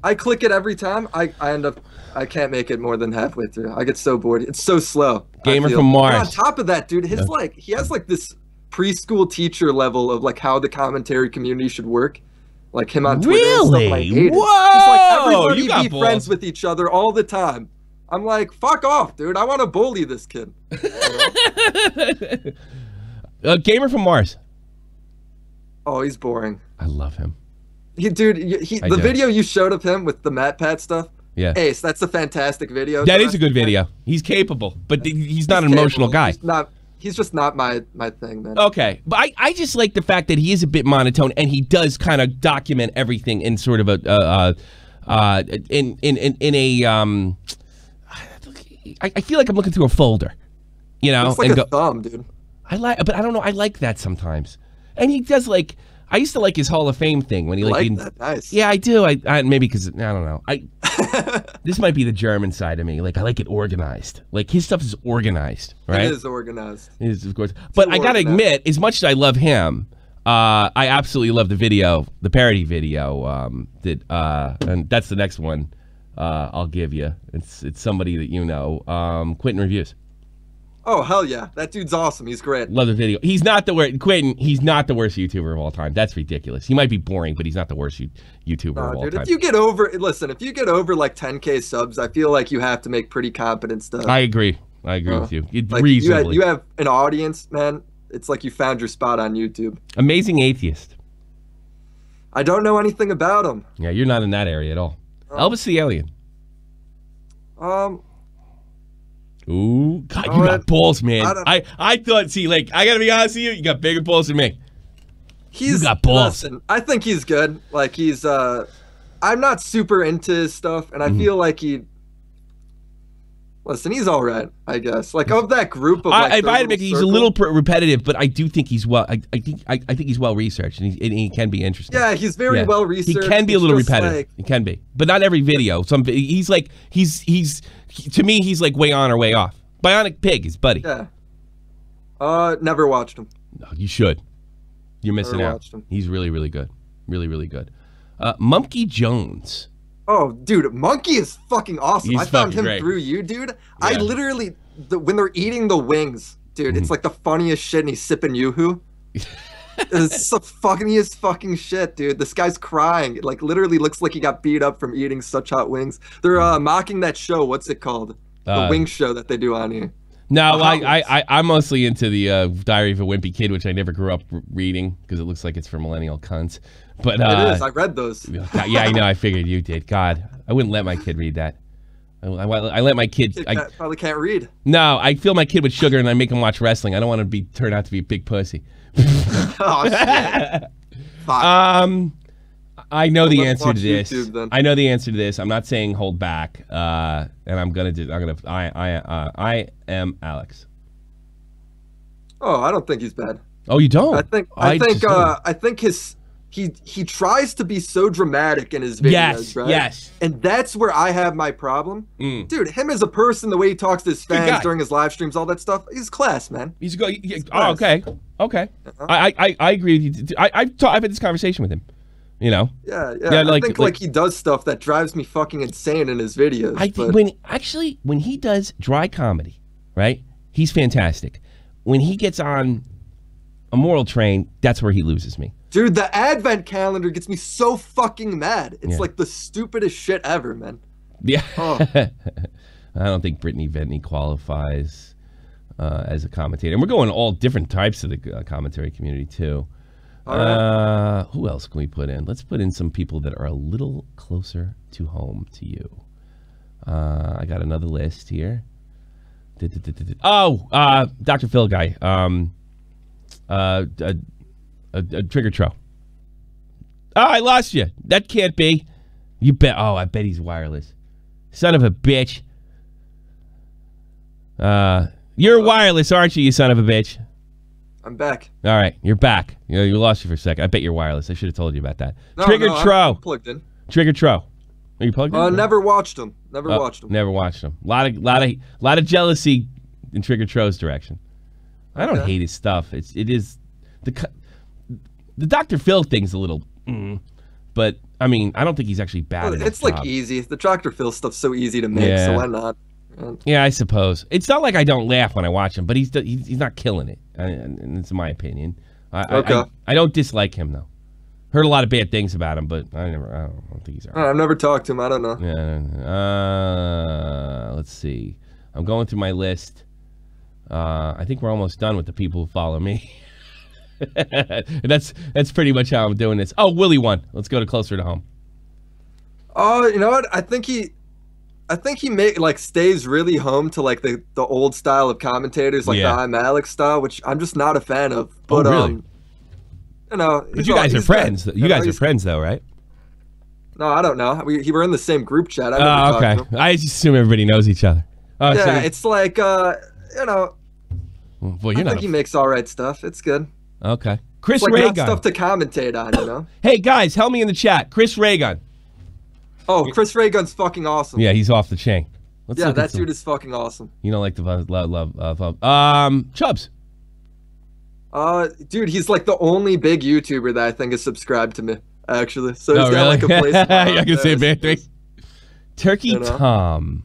Speaker 4: I click it every time. I end up. I can't make it more than halfway through. I get so bored. It's so slow.
Speaker 1: Gamer from Mars.
Speaker 4: And on top of that, dude, his he has like this preschool teacher level of like how the commentary community should work. Like him on Twitter and stuff. And I hate it.
Speaker 1: Whoa!
Speaker 4: He's like,
Speaker 1: You got
Speaker 4: everybody be
Speaker 1: balls.
Speaker 4: friends with each other all the time. I'm like, fuck off, dude. I want to bully this kid.
Speaker 1: Gamer from Mars.
Speaker 4: Oh, he's boring.
Speaker 1: I love him.
Speaker 4: The video you showed of him with the MatPat stuff.
Speaker 1: Yeah.
Speaker 4: Ace, that's a fantastic video.
Speaker 1: That is a good video. He's capable, but he's not an emotional guy.
Speaker 4: He's just not my thing, man.
Speaker 1: Okay, but I just like the fact that he is a bit monotone and he does kind of document everything in sort of a I feel like I'm looking through a folder, you know.
Speaker 4: It's like a thumb, dude.
Speaker 1: But I don't know. I like that sometimes, and he does like. I used to like his Hall of Fame thing when he like
Speaker 4: that. Nice.
Speaker 1: Yeah, I do. I maybe because I don't know. This might be the German side of me. Like I like it organized. Like his stuff is organized, right?
Speaker 4: It is organized.
Speaker 1: It is, of course. But I gotta admit, as much as I love him, I absolutely love the video, the parody video. And that's the next one. I'll give you. It's somebody that you know. Quentin Reviews.
Speaker 4: Oh hell yeah, that dude's awesome. He's great.
Speaker 1: Love the video. He's not the worst. Quentin. He's not the worst YouTuber of all time. That's ridiculous. He might be boring, but he's not the worst YouTuber of all time.
Speaker 4: If you get over like 10K subs, I feel like you have to make pretty competent stuff.
Speaker 1: I agree with you.
Speaker 4: Like
Speaker 1: reasonably.
Speaker 4: You have an audience, man. It's like you found your spot on YouTube.
Speaker 1: Amazing Atheist.
Speaker 4: I don't know anything about him.
Speaker 1: Yeah, you're not in that area at all. Elvis the Alien. Ooh, God, you got balls, man. I thought, see, like, I gotta be honest with you, you got bigger balls than me. You got balls.
Speaker 4: Listen, I think he's good. Like, he's, I'm not super into his stuff, and I feel like listen, he's all right, I guess. Like, of that group of, like,
Speaker 1: if I had to make it, he's a little repetitive, but I do think he's I think he's well researched, and he can be interesting.
Speaker 4: Yeah, he's very well researched.
Speaker 1: He can be a little repetitive. He can be, but not every video. He's like to me, he's like way on or way off. Bionic Pig is buddy.
Speaker 4: Yeah. Never watched him.
Speaker 1: No, you should. You're missing out. He's really, really good. Really, really good. Mumpky Jones.
Speaker 4: Oh, dude, Monkey is fucking awesome. I found him
Speaker 1: great.
Speaker 4: through you, dude.
Speaker 1: Yeah.
Speaker 4: I literally, when they're eating the wings, dude, it's like the funniest shit, and he's sipping Yoo-Hoo. It's the funniest fucking shit, dude. This guy's crying. It like literally looks like he got beat up from eating such hot wings. They're mocking that show. What's it called? The wing show that they do on here.
Speaker 1: No, I'm mostly into the Diary of a Wimpy Kid, which I never grew up reading because it looks like it's for millennial cunts. But
Speaker 4: it is. I read those.
Speaker 1: Yeah, I know. I figured you did. God, I wouldn't let my kid read that. I let my kid.
Speaker 4: Probably can't read.
Speaker 1: No, I fill my kid with sugar and I make him watch wrestling. I don't want to turn out to be a big pussy.
Speaker 4: Oh shit. Fuck.
Speaker 1: I know the answer to this.
Speaker 4: YouTube,
Speaker 1: I know the answer to this. I'm not saying hold back. And I am Alex.
Speaker 4: Oh, I don't think he's bad.
Speaker 1: Oh, you don't?
Speaker 4: I think his he tries to be so dramatic in his videos,
Speaker 1: Yes,
Speaker 4: right?
Speaker 1: yes.
Speaker 4: And that's where I have my problem. Dude, him as a person, the way he talks to his fans during his live streams, all that stuff, he's class, man.
Speaker 1: He's good. Oh, okay. I agree with you. I've had this conversation with him. You know.
Speaker 4: Yeah. I think like he does stuff that drives me fucking insane in his videos.
Speaker 1: I think when he does dry comedy, right? He's fantastic. When he gets on a moral train, that's where he loses me.
Speaker 4: Dude, the advent calendar gets me so fucking mad. It's like the stupidest shit ever, man.
Speaker 1: Yeah. Oh. I don't think Brittany Ventney qualifies as a commentator. And we're going all different types of the commentary community, too. Right. Who else can we put in? Let's put in some people that are a little closer to home to you. I got another list here. Oh, Dr. Phil guy. Trigger Tro. Oh, I lost you. That can't be. You bet. Oh, I bet he's wireless. Son of a bitch. You're wireless, aren't you, you son of a bitch?
Speaker 4: I'm back.
Speaker 1: All right, you're back. You lost you for a second. I bet you're wireless. I should have told you about that.
Speaker 4: No,
Speaker 1: Trigger Tro.
Speaker 4: I'm plugged in.
Speaker 1: Trigger Tro. Are you plugged in?
Speaker 4: Never watched him. Never watched him.
Speaker 1: Never watched him. Lot of jealousy in Trigger Tro's direction. I don't hate his stuff. It is the Dr. Phil thing's a little, but I mean, I don't think he's actually bad. Well,
Speaker 4: it's like easy. The Dr. Phil stuff's so easy to make, so why not?
Speaker 1: Yeah, I suppose. It's not like I don't laugh when I watch him, but he's not killing it, and it's my opinion. I don't dislike him though. Heard a lot of bad things about him, but I don't think he's all right.
Speaker 4: I've never talked to him. I don't know.
Speaker 1: Yeah. Let's see. I'm going through my list. I think we're almost done with the people who follow me. That's pretty much how I'm doing this. Oh, Willie won. Let's go to closer to home.
Speaker 4: Oh, you know what? I think he stays really home to like the old style of commentators, like the I'm Alex style, which I'm just not a fan of. But
Speaker 1: really?
Speaker 4: You know,
Speaker 1: but you guys are friends. You guys are friends, though, right?
Speaker 4: No, I don't know. We were in the same group chat.
Speaker 1: Oh, okay. I just assume everybody knows each other. Oh,
Speaker 4: yeah, so it's like you know.
Speaker 1: Well,
Speaker 4: I think he makes all right stuff. It's good.
Speaker 1: Okay. Chris
Speaker 4: it's like
Speaker 1: Raygun.
Speaker 4: Not stuff to commentate on, you know.
Speaker 1: Hey guys, help me in the chat. Chris Raygun.
Speaker 4: Oh, Chris Raygun's fucking awesome.
Speaker 1: Yeah, he's off the chain.
Speaker 4: Yeah, that dude is fucking awesome.
Speaker 1: You don't like the love. Chubs.
Speaker 4: Dude, he's like the only big YouTuber that I think is subscribed to me, actually. So he's
Speaker 1: got
Speaker 4: like a place.
Speaker 1: I can say bad things. Turkey Tom.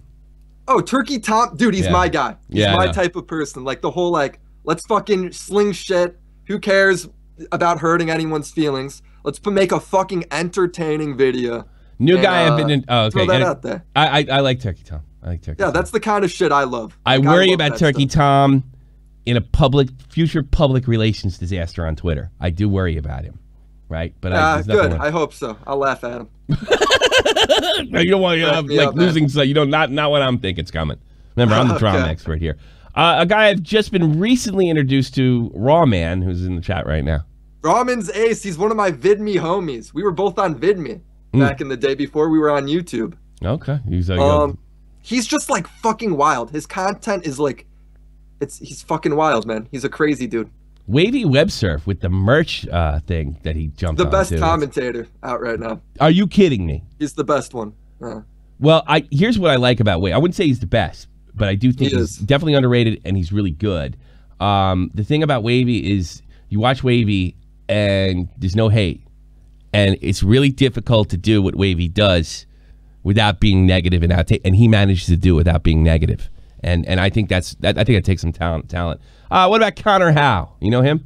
Speaker 4: Oh, Turkey Tom, dude, he's my guy. He's my type of person. Like the whole let's fucking sling shit. Who cares about hurting anyone's feelings? Let's make a fucking entertaining video.
Speaker 1: New guy I've been in. Oh, okay.
Speaker 4: Throw that out there.
Speaker 1: I like Turkey Tom. I like Turkey.
Speaker 4: Yeah, that's the kind of shit I love.
Speaker 1: I worry about Turkey Tom in a future public relations disaster on Twitter. I do worry about him, right? But
Speaker 4: good. I hope so. I'll laugh at him.
Speaker 1: You don't want losing. So you don't not what I'm thinking is coming. Remember, I'm the drama expert here. A guy I've just been recently introduced to, Rawman, who's in the chat right now.
Speaker 4: Rawman's ace. He's one of my VidMe homies. We were both on VidMe back in the day before we were on YouTube.
Speaker 1: Okay.
Speaker 4: He's just like fucking wild. His content is like, he's fucking wild, man. He's a crazy dude.
Speaker 1: Wavy Web Surf with the merch thing that he jumped on.
Speaker 4: The best commentator out right now.
Speaker 1: Are you kidding me?
Speaker 4: He's the best one.
Speaker 1: Well, here's what I like about Wavy. I wouldn't say he's the best, but I do think he's definitely underrated and he's really good. The thing about Wavy is you watch Wavy and there's no hate. And it's really difficult to do what Wavy does without being negative and he manages to do it without being negative. And I think I think it takes some talent. What about Connor Howe? You know him?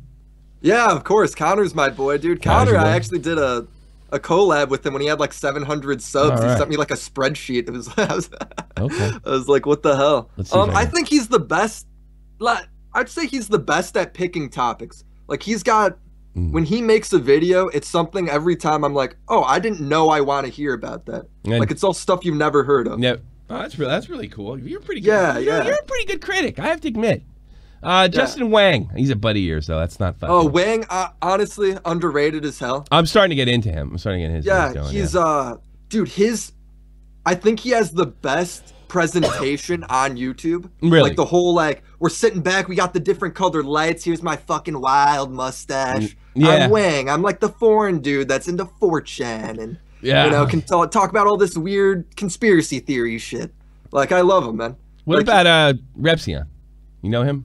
Speaker 4: Yeah, of course. Connor's my boy, dude. Connor, I actually did a collab with him when he had like 700 subs. He sent me like a spreadsheet. It was I was like, what the hell? I think he's the best. I'd say he's the best at picking topics. Like he's got when he makes a video, it's something every time I'm like, oh, I didn't know I want to hear about that. Like it's all stuff you've never heard of.
Speaker 1: Yeah. Oh, that's really cool. You're pretty good.
Speaker 4: Yeah,
Speaker 1: You're a pretty good critic, I have to admit. Justin Wang, he's a buddy of yours, so that's not fun.
Speaker 4: Oh, Wang, honestly, underrated as hell.
Speaker 1: I'm starting to get into him. I'm starting to get his.
Speaker 4: Yeah, he's dude, I think he has the best presentation on YouTube.
Speaker 1: Really?
Speaker 4: Like the whole like we're sitting back, we got the different colored lights. Here's my fucking wild mustache.
Speaker 1: Yeah.
Speaker 4: I'm Wang. I'm like the foreign dude that's into 4chan and you know can talk about all this weird conspiracy theory shit. Like I love him, man.
Speaker 1: What
Speaker 4: like,
Speaker 1: about Repsion? You know him?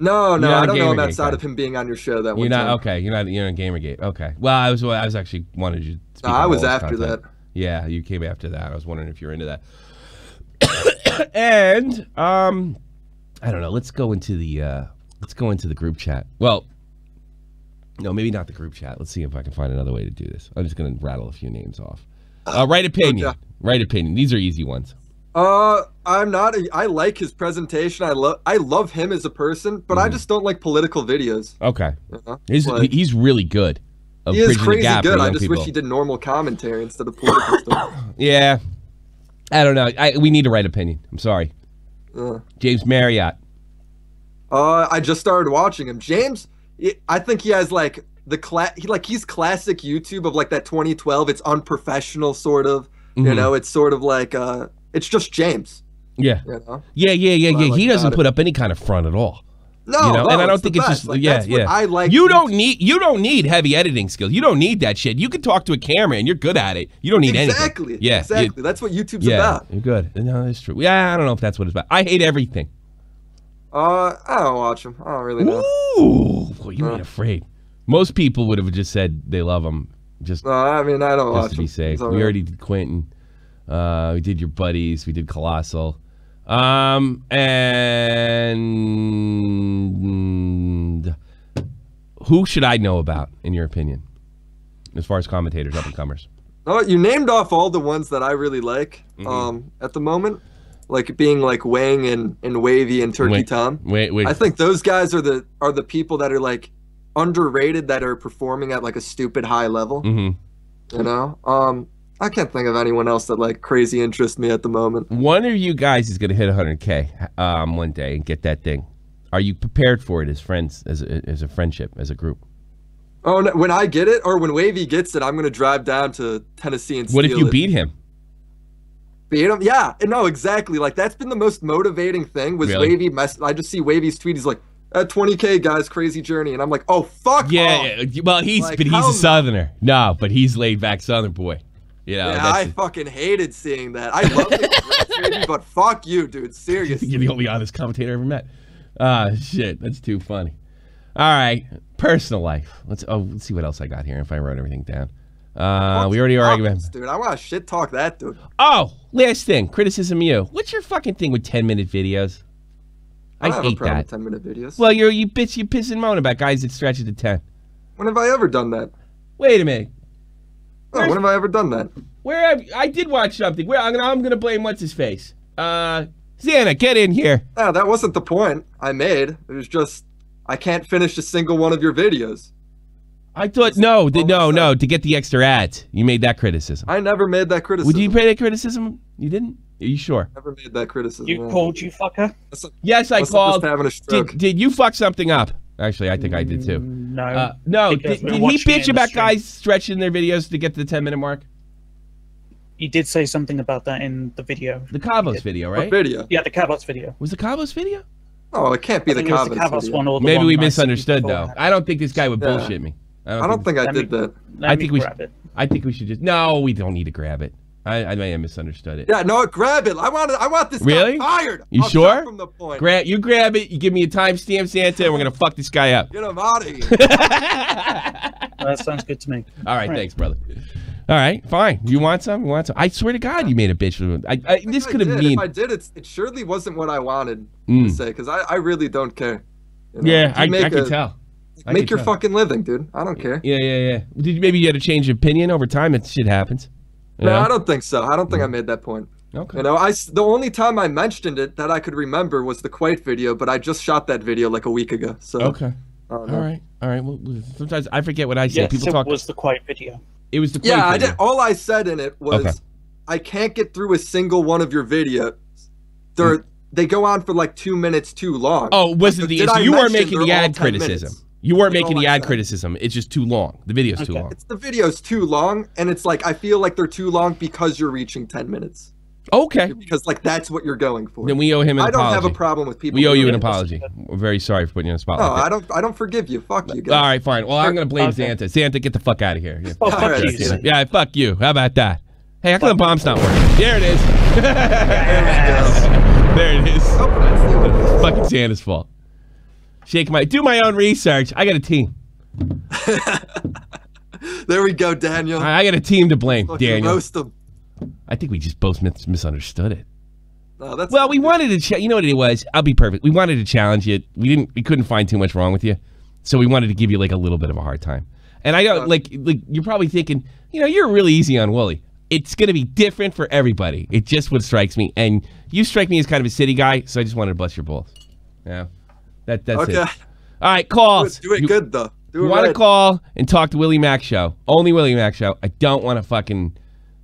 Speaker 4: No,
Speaker 1: You're not
Speaker 4: I don't know him
Speaker 1: Gamergate
Speaker 4: outside
Speaker 1: guy.
Speaker 4: of him being on your show that
Speaker 1: You're
Speaker 4: one
Speaker 1: not
Speaker 4: time.
Speaker 1: okay. You're in Gamergate. Okay. Well, I was actually wanted you to speak
Speaker 4: No,
Speaker 1: on
Speaker 4: I was
Speaker 1: all this
Speaker 4: after
Speaker 1: content.
Speaker 4: that.
Speaker 1: Yeah, you came after that. I was wondering if you're into that. And I don't know. Let's go into the group chat. Well, no, maybe not the group chat. Let's see if I can find another way to do this. I'm just gonna rattle a few names off. Right opinion.
Speaker 4: Okay.
Speaker 1: Right opinion. These are easy ones.
Speaker 4: I'm not. I like his presentation. I love him as a person, but I just don't like political videos.
Speaker 1: Okay.
Speaker 4: You know?
Speaker 1: He's really good.
Speaker 4: He is
Speaker 1: bridging the
Speaker 4: crazy
Speaker 1: gap for
Speaker 4: good. I
Speaker 1: young
Speaker 4: just
Speaker 1: people.
Speaker 4: wish he did normal commentary instead of political stuff.
Speaker 1: Yeah. I don't know. We need a right opinion. I'm sorry. James Marriott.
Speaker 4: I just started watching him. James, I think he has like he's classic YouTube of like that 2012. It's unprofessional sort of. You know, it's sort of like it's just James.
Speaker 1: Yeah.
Speaker 4: You know?
Speaker 1: Yeah.
Speaker 4: Like
Speaker 1: He doesn't
Speaker 4: about
Speaker 1: put up any kind of front at all.
Speaker 4: No,
Speaker 1: you know?
Speaker 4: no,
Speaker 1: And I don't
Speaker 4: it's
Speaker 1: think
Speaker 4: the
Speaker 1: it's
Speaker 4: best.
Speaker 1: just
Speaker 4: Like,
Speaker 1: yeah.
Speaker 4: that's what I like.
Speaker 1: You don't need heavy editing skills. You don't need that shit. You can talk to a camera and you're good at it. You don't need
Speaker 4: exactly.
Speaker 1: anything. Yeah.
Speaker 4: Exactly. That's what YouTube's
Speaker 1: Yeah.
Speaker 4: about.
Speaker 1: You're good. No, that's true. Yeah, I don't know if that's what it's about. I hate everything.
Speaker 4: I don't watch him. I don't really know.
Speaker 1: Ooh, boy, you ain't afraid. Most people would have just said they love him. Just
Speaker 4: No, I mean I don't
Speaker 1: just
Speaker 4: watch
Speaker 1: to be
Speaker 4: him.
Speaker 1: safe.
Speaker 4: It's all
Speaker 1: We
Speaker 4: right.
Speaker 1: already did Quentin. We did your buddies. We did Colossal. And who should I know about, in your opinion, as far as commentators, up and comers?
Speaker 4: Oh, you named off all the ones that I really like. At the moment, like being like Wang and Wavy and Turkey Tom.
Speaker 1: Wait.
Speaker 4: I think those guys are the people that are like underrated that are performing at like a stupid high level. You know, I can't think of anyone else that like crazy interests me at the moment.
Speaker 1: One of you guys is going to hit 100K one day and get that thing. Are you prepared for it as friends, as a friendship, as a group?
Speaker 4: Oh, no, when I get it or when Wavy gets it, I'm gonna drive down to Tennessee and
Speaker 1: What if
Speaker 4: steal
Speaker 1: you
Speaker 4: it.
Speaker 1: beat him?
Speaker 4: Beat him? Yeah, no, exactly. Like that's been the most motivating thing. Was
Speaker 1: Really?
Speaker 4: Wavy? I just see Wavy's tweet. He's like, "At 20K, guys, crazy journey," and I'm like, "Oh fuck off."
Speaker 1: Yeah. Well, he's
Speaker 4: Like,
Speaker 1: but he's
Speaker 4: how-
Speaker 1: a Southerner. No, but he's laid back Southern boy. You know,
Speaker 4: Yeah, I fucking hated seeing that. I love it, but fuck you, dude. Seriously.
Speaker 1: You're the only honest commentator I ever met. Shit, that's too funny. All right, personal life. Let's see what else I got here. If I wrote everything down, we already argued.
Speaker 4: Dude, I want to shit talk that dude.
Speaker 1: Oh, last thing, criticism. You. What's your fucking thing with 10-minute videos?
Speaker 4: I don't have a
Speaker 1: hate
Speaker 4: problem
Speaker 1: that.
Speaker 4: with 10-minute videos.
Speaker 1: Well, you piss and moan about guys that stretch it to 10.
Speaker 4: When have I ever done that?
Speaker 1: Wait a minute.
Speaker 4: Oh, when have I ever done that?
Speaker 1: I did watch something. Where I'm gonna blame what's his face. Zanta, get in here.
Speaker 4: No, that wasn't the point I made. It was just I can't finish a single one of your videos.
Speaker 1: I thought no. To get the extra ads, you made that criticism.
Speaker 4: I never made that criticism.
Speaker 1: Would you pay that criticism? You didn't? Are you sure?
Speaker 4: Never made that criticism.
Speaker 6: You
Speaker 4: yeah.
Speaker 6: called you fucker?
Speaker 1: Yes, I
Speaker 4: Must have
Speaker 1: called.
Speaker 4: just having a stroke.
Speaker 1: Did you fuck something up? Actually, I think I did too.
Speaker 6: No.
Speaker 1: No.
Speaker 6: because
Speaker 1: Did
Speaker 6: we're
Speaker 1: he
Speaker 6: watching it
Speaker 1: bitch
Speaker 6: in the
Speaker 1: about
Speaker 6: stream.
Speaker 1: guys stretching their videos to get to the 10-minute mark?
Speaker 6: You did say something about that in the video.
Speaker 1: The Cabos video,
Speaker 4: What
Speaker 1: right?
Speaker 4: video?
Speaker 6: Yeah, the Cabos video.
Speaker 1: Was the Cabos video?
Speaker 4: Oh, it can't be
Speaker 6: I
Speaker 4: the
Speaker 6: think it was the
Speaker 4: comments
Speaker 6: Cabos
Speaker 4: video.
Speaker 6: one or the
Speaker 1: Maybe
Speaker 6: one
Speaker 1: we
Speaker 6: I sent you
Speaker 1: misunderstood though.
Speaker 6: beforehand.
Speaker 1: I don't think this guy would
Speaker 4: Yeah.
Speaker 1: bullshit me.
Speaker 4: I don't think I
Speaker 6: Let
Speaker 4: did
Speaker 6: me-
Speaker 4: that.
Speaker 6: Let
Speaker 1: I
Speaker 6: me
Speaker 1: think we
Speaker 6: grab it.
Speaker 1: I think we should just. No, we don't need to grab it. I may have misunderstood it.
Speaker 4: Yeah, no, grab it. I want this
Speaker 1: Really?
Speaker 4: guy fired.
Speaker 1: You
Speaker 4: I'll
Speaker 1: sure?
Speaker 4: shut From the point.
Speaker 1: You grab it. You give me a timestamp, Santa, and we're gonna fuck this guy up.
Speaker 4: Get him out of here.
Speaker 6: That sounds good to me.
Speaker 1: All right, thanks, brother. All right, fine. You want some? You want some? I swear to God, you made a bitch. This could have
Speaker 4: If I
Speaker 1: been.
Speaker 4: did, it surely wasn't what I wanted to say, because I really don't care. You know?
Speaker 1: Yeah,
Speaker 4: You
Speaker 1: I can tell. I
Speaker 4: Make
Speaker 1: can
Speaker 4: your
Speaker 1: tell.
Speaker 4: fucking living, dude. I don't care.
Speaker 1: Yeah. Maybe you had a change of opinion over time? That shit happens. You
Speaker 4: No,
Speaker 1: know?
Speaker 4: I don't think so. I don't think I made that point.
Speaker 1: Okay.
Speaker 4: You know, the only time I mentioned it that I could remember was the Quite video, but I just shot that video like a week ago. So
Speaker 1: Okay.
Speaker 4: I don't
Speaker 1: All
Speaker 4: know.
Speaker 1: right. Well, sometimes I forget what I say.
Speaker 6: Yes,
Speaker 1: People
Speaker 6: it
Speaker 1: talk.
Speaker 6: was the quiet video.
Speaker 1: It was the
Speaker 4: Yeah, I
Speaker 1: video.
Speaker 4: did. All I said in it was,
Speaker 1: Okay.
Speaker 4: I can't get through a single one of your videos.
Speaker 1: Mm.
Speaker 4: They go on for like 2 minutes too long.
Speaker 1: Oh, wasn't
Speaker 4: Like,
Speaker 1: the
Speaker 4: did I
Speaker 1: you weren't
Speaker 4: mention
Speaker 1: making the
Speaker 4: they're all
Speaker 1: ad
Speaker 4: 10
Speaker 1: criticism.
Speaker 4: minutes?
Speaker 1: You weren't
Speaker 4: That's
Speaker 1: making
Speaker 4: all
Speaker 1: the
Speaker 4: I
Speaker 1: ad
Speaker 4: said.
Speaker 1: criticism. It's just too long. The video's too
Speaker 6: Okay.
Speaker 1: long.
Speaker 4: It's the video's too long, and it's like I feel like they're too long because you're reaching 10 minutes.
Speaker 1: Okay.
Speaker 4: Because like that's what you're going for.
Speaker 1: Then we owe him an apology.
Speaker 4: I don't have a problem with people.
Speaker 1: We owe you an
Speaker 4: doing this.
Speaker 1: apology. We're very sorry for putting you on the spot.
Speaker 4: No,
Speaker 1: like that.
Speaker 4: I don't forgive you. Fuck you guys.
Speaker 1: All right, fine. Well, I'm gonna blame Zanta. Zanta, get the fuck out of here. Yeah,
Speaker 6: Oh, fuck
Speaker 4: right,
Speaker 6: you.
Speaker 4: that's it.
Speaker 1: yeah, fuck you. How about that? Hey, how come the bomb's not working? There it is. There it is. Fucking Santa's fault. Do my own research. I got a team.
Speaker 4: There we go, Daniel.
Speaker 1: I got a team to blame,
Speaker 4: Fucking
Speaker 1: Daniel.
Speaker 4: roast him.
Speaker 1: I think we just both misunderstood it.
Speaker 4: No, that's
Speaker 1: Well, we wanted to. You know what it was? I'll be perfect. We wanted to challenge you. We couldn't find too much wrong with you, so we wanted to give you like a little bit of a hard time. And I don't like you're probably thinking, you know, you're really easy on Wooly. It's gonna be different for everybody. It just what strikes me, and you strike me as kind of a city guy, so I just wanted to bust your balls. Yeah, that's
Speaker 4: okay.
Speaker 1: it. All right, calls.
Speaker 4: Do it good though. Do
Speaker 1: You
Speaker 4: it
Speaker 1: want to
Speaker 4: right.
Speaker 1: call and talk to WillyMacShow? Only WillyMacShow. I don't want to fucking.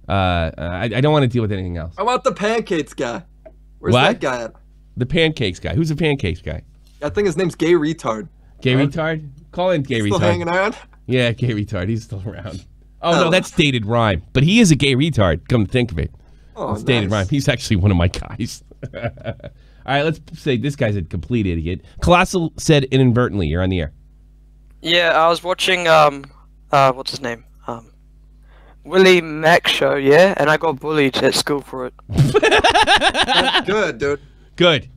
Speaker 1: I don't want to deal with anything else.
Speaker 4: I want the pancakes guy. Where's
Speaker 1: What?
Speaker 4: that guy at?
Speaker 1: The pancakes guy. Who's the pancakes guy?
Speaker 4: I think his name's Gay Retard.
Speaker 1: Gay retard? Call in gay
Speaker 4: Still
Speaker 1: retard.
Speaker 4: hanging around?
Speaker 1: Yeah, gay retard. He's still around. Oh, no, that's dated rhyme. But he is a gay retard, come to think of it.
Speaker 4: Oh,
Speaker 1: It's dated
Speaker 4: nice.
Speaker 1: rhyme. He's actually one of my guys. All right, let's say this guy's a complete idiot. Colossal said inadvertently. You're on the air.
Speaker 8: Yeah, I was watching what's his name? WillyMacShow, yeah, and I got bullied at school for it.
Speaker 4: That's good, dude.
Speaker 1: Good.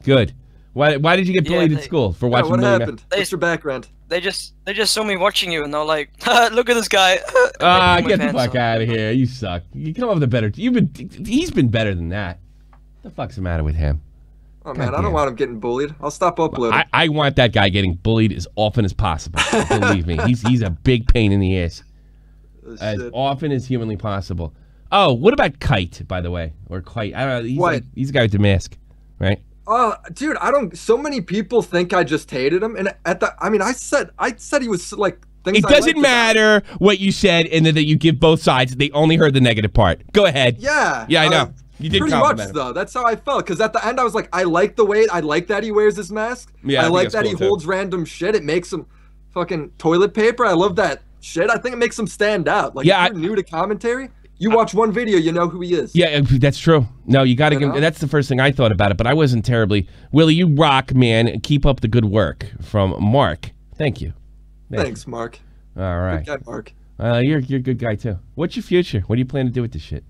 Speaker 1: Good. Why did you get bullied at school? For watching
Speaker 4: What
Speaker 1: Willy
Speaker 4: happened?
Speaker 8: They-
Speaker 4: What's your background?
Speaker 8: They just saw me watching you and they're like, look at this guy.
Speaker 1: Get the fuck out of here. You suck. You come up with a better... He's been better than that. What the fuck's the matter with him?
Speaker 4: Oh man, I
Speaker 1: Goddamn.
Speaker 4: don't want him getting bullied. I'll stop uploading.
Speaker 1: I want that guy getting bullied as often as possible. Believe me. He's a big pain in the ass. As
Speaker 4: Shit.
Speaker 1: often as humanly possible. Oh, what about Kite, by the way? Or Kite. I don't know. He's,
Speaker 4: What?
Speaker 1: he's the guy with the mask, right?
Speaker 4: Dude, I don't. So many people think I just hated him, and I said he was like things.
Speaker 1: It
Speaker 4: I liked
Speaker 1: doesn't
Speaker 4: about him.
Speaker 1: matter what you said and that you give both sides. They only heard the negative part. Go ahead.
Speaker 4: Yeah.
Speaker 1: Yeah, I know. You did
Speaker 4: pretty
Speaker 1: compliment
Speaker 4: much
Speaker 1: him.
Speaker 4: though. That's how I felt. Because at the end, I was like, I like the way. I like that he wears his mask.
Speaker 1: Yeah, I
Speaker 4: I
Speaker 1: think
Speaker 4: like
Speaker 1: that's
Speaker 4: that he
Speaker 1: cool, too.
Speaker 4: holds random shit. It makes him fucking toilet paper. I love that shit. I think it makes him stand out. Like,
Speaker 1: Yeah,
Speaker 4: if you're new to commentary, you watch one video, you know who he is.
Speaker 1: Yeah, that's true. No, you got to give.
Speaker 4: know?
Speaker 1: That's the first thing I thought about it, but I wasn't terribly. Willie, you rock, man. Keep up the good work. From Mark. Thank you.
Speaker 4: Thanks, Mark.
Speaker 1: All right.
Speaker 4: Good guy, Mark.
Speaker 1: You're a good guy too. What's your future? What do you plan to do with this shit?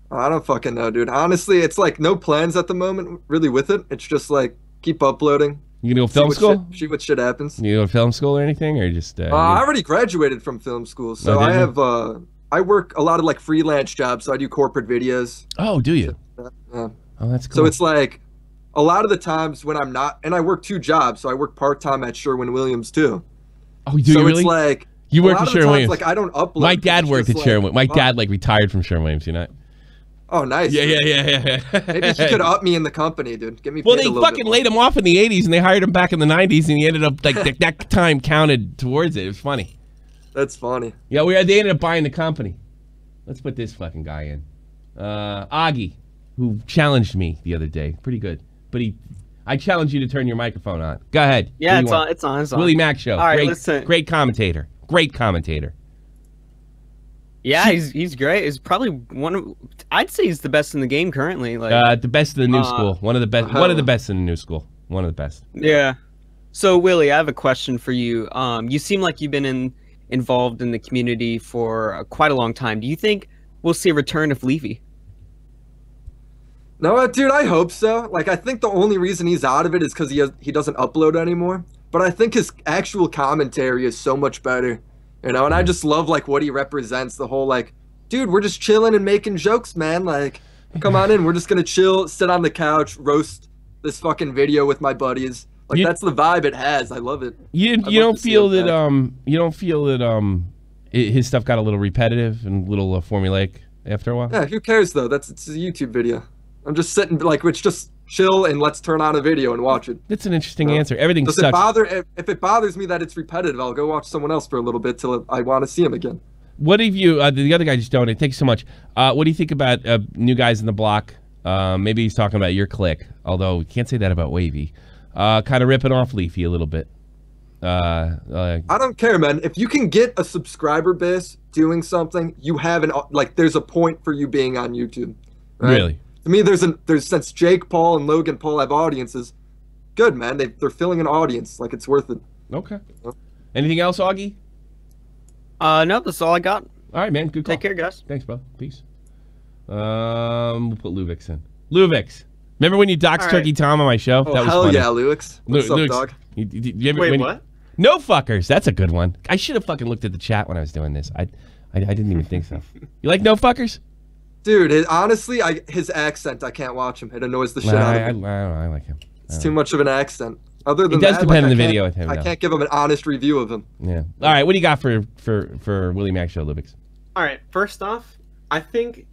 Speaker 4: I don't fucking know, dude. Honestly, it's like no plans at the moment, really, with it. It's just like keep uploading.
Speaker 1: You gonna go film school?
Speaker 4: See what shit happens.
Speaker 1: You go to film school or anything, or just?
Speaker 4: I already graduated from film school, so
Speaker 1: Oh, did
Speaker 4: I
Speaker 1: you?
Speaker 4: have I work a lot of like freelance jobs, so I do corporate videos.
Speaker 1: Oh, do you?
Speaker 4: Yeah.
Speaker 1: Oh, that's cool.
Speaker 4: So it's like a lot of the times when I'm not, and I work 2 jobs, so I work part time at Sherwin-Williams too.
Speaker 1: Oh, do
Speaker 4: so
Speaker 1: you really?
Speaker 4: it's like
Speaker 1: You
Speaker 4: a
Speaker 1: work
Speaker 4: lot
Speaker 1: at
Speaker 4: of the times,
Speaker 1: Sherwin-Williams.
Speaker 4: Like I don't upload.
Speaker 1: My
Speaker 4: 'cause
Speaker 1: dad
Speaker 4: it's
Speaker 1: worked
Speaker 4: just
Speaker 1: at Sherwin. My
Speaker 4: fuck.
Speaker 1: dad like retired from Sherwin-Williams. You know?
Speaker 4: Oh, nice.
Speaker 1: Yeah.
Speaker 4: Maybe he could up me in the company, dude. Get me.
Speaker 1: Well,
Speaker 4: paid
Speaker 1: they
Speaker 4: a little
Speaker 1: fucking
Speaker 4: bit more.
Speaker 1: laid him off in the '80s, and they hired him back in the '90s, and he ended up like that time counted towards it. It was funny.
Speaker 4: That's funny.
Speaker 1: Yeah, they ended up buying the company. Let's put this fucking guy in. Augie, who challenged me the other day. Pretty good. But I challenge you to turn your microphone on. Go ahead.
Speaker 9: Yeah,
Speaker 1: What do you want?
Speaker 9: it's on.
Speaker 1: WillyMacShow.
Speaker 9: All right,
Speaker 1: great,
Speaker 9: listen.
Speaker 1: Great commentator. Great commentator.
Speaker 9: Yeah, he's great. He's probably I'd say he's the best in the game currently. Like,
Speaker 1: The best in the new school. One of the best. One of the best in the new school. One of the best.
Speaker 9: yeah. So Willie, I have a question for you. You seem like you've been involved in the community for quite a long time. Do you think we'll see a return of Levy?
Speaker 4: No, dude, I hope so. Like, I think the only reason he's out of it is because he doesn't upload anymore. But I think his actual commentary is so much better, you know. And I just love like what he represents. The whole like, dude, we're just chilling and making jokes, man. Like, come on in. We're just gonna chill, sit on the couch, roast this fucking video with my buddies. Like, that's the vibe it has. I love it.
Speaker 1: You don't feel that his stuff got a little repetitive and a little formulaic after a while?
Speaker 4: Yeah, who cares though? It's a YouTube video. I'm just sitting like, it's just chill and let's turn on a video and watch it.
Speaker 1: That's an interesting answer. Everything
Speaker 4: Does
Speaker 1: sucks.
Speaker 4: it bother? If it bothers me that it's repetitive, I'll go watch someone else for a little bit till I want to see him again.
Speaker 1: What have you? The other guy just donated. Thanks so much. What do you think about New Guys in the Block? Maybe he's talking about your clique, although we can't say that about Wavy. Kind of ripping off Leafy a little bit.
Speaker 4: I don't care, man. If you can get a subscriber base doing something, you have there's a point for you being on YouTube. Right?
Speaker 1: Really?
Speaker 4: To me, there's since Jake Paul and Logan Paul have audiences, good, man. They're filling an audience. Like, it's worth it.
Speaker 1: Okay. Anything else, Augie?
Speaker 9: No, that's all I got.
Speaker 1: All right, man. Good call.
Speaker 9: Take care, guys.
Speaker 1: Thanks, bro. Peace. We'll put Luvix in. Luvix. Remember when you doxed Turkey Tom on my show?
Speaker 4: Oh,
Speaker 1: that was
Speaker 4: hell
Speaker 1: funny.
Speaker 4: yeah, Luvix. What's up, dog?
Speaker 1: Wait, what? No fuckers. That's a good one. I should have fucking looked at the chat when I was doing this. I didn't even think so. You like no fuckers?
Speaker 4: Dude, honestly, his accent, I can't watch him. It annoys the shit out of me.
Speaker 1: I like him.
Speaker 4: It's too much of an accent. Other than
Speaker 1: it does
Speaker 4: that,
Speaker 1: depend on the
Speaker 4: I
Speaker 1: video with him.
Speaker 4: I can't give him an honest review of him.
Speaker 1: Yeah. All right. What do you got for WillyMacShow, Luvix?
Speaker 10: All right. First off, I think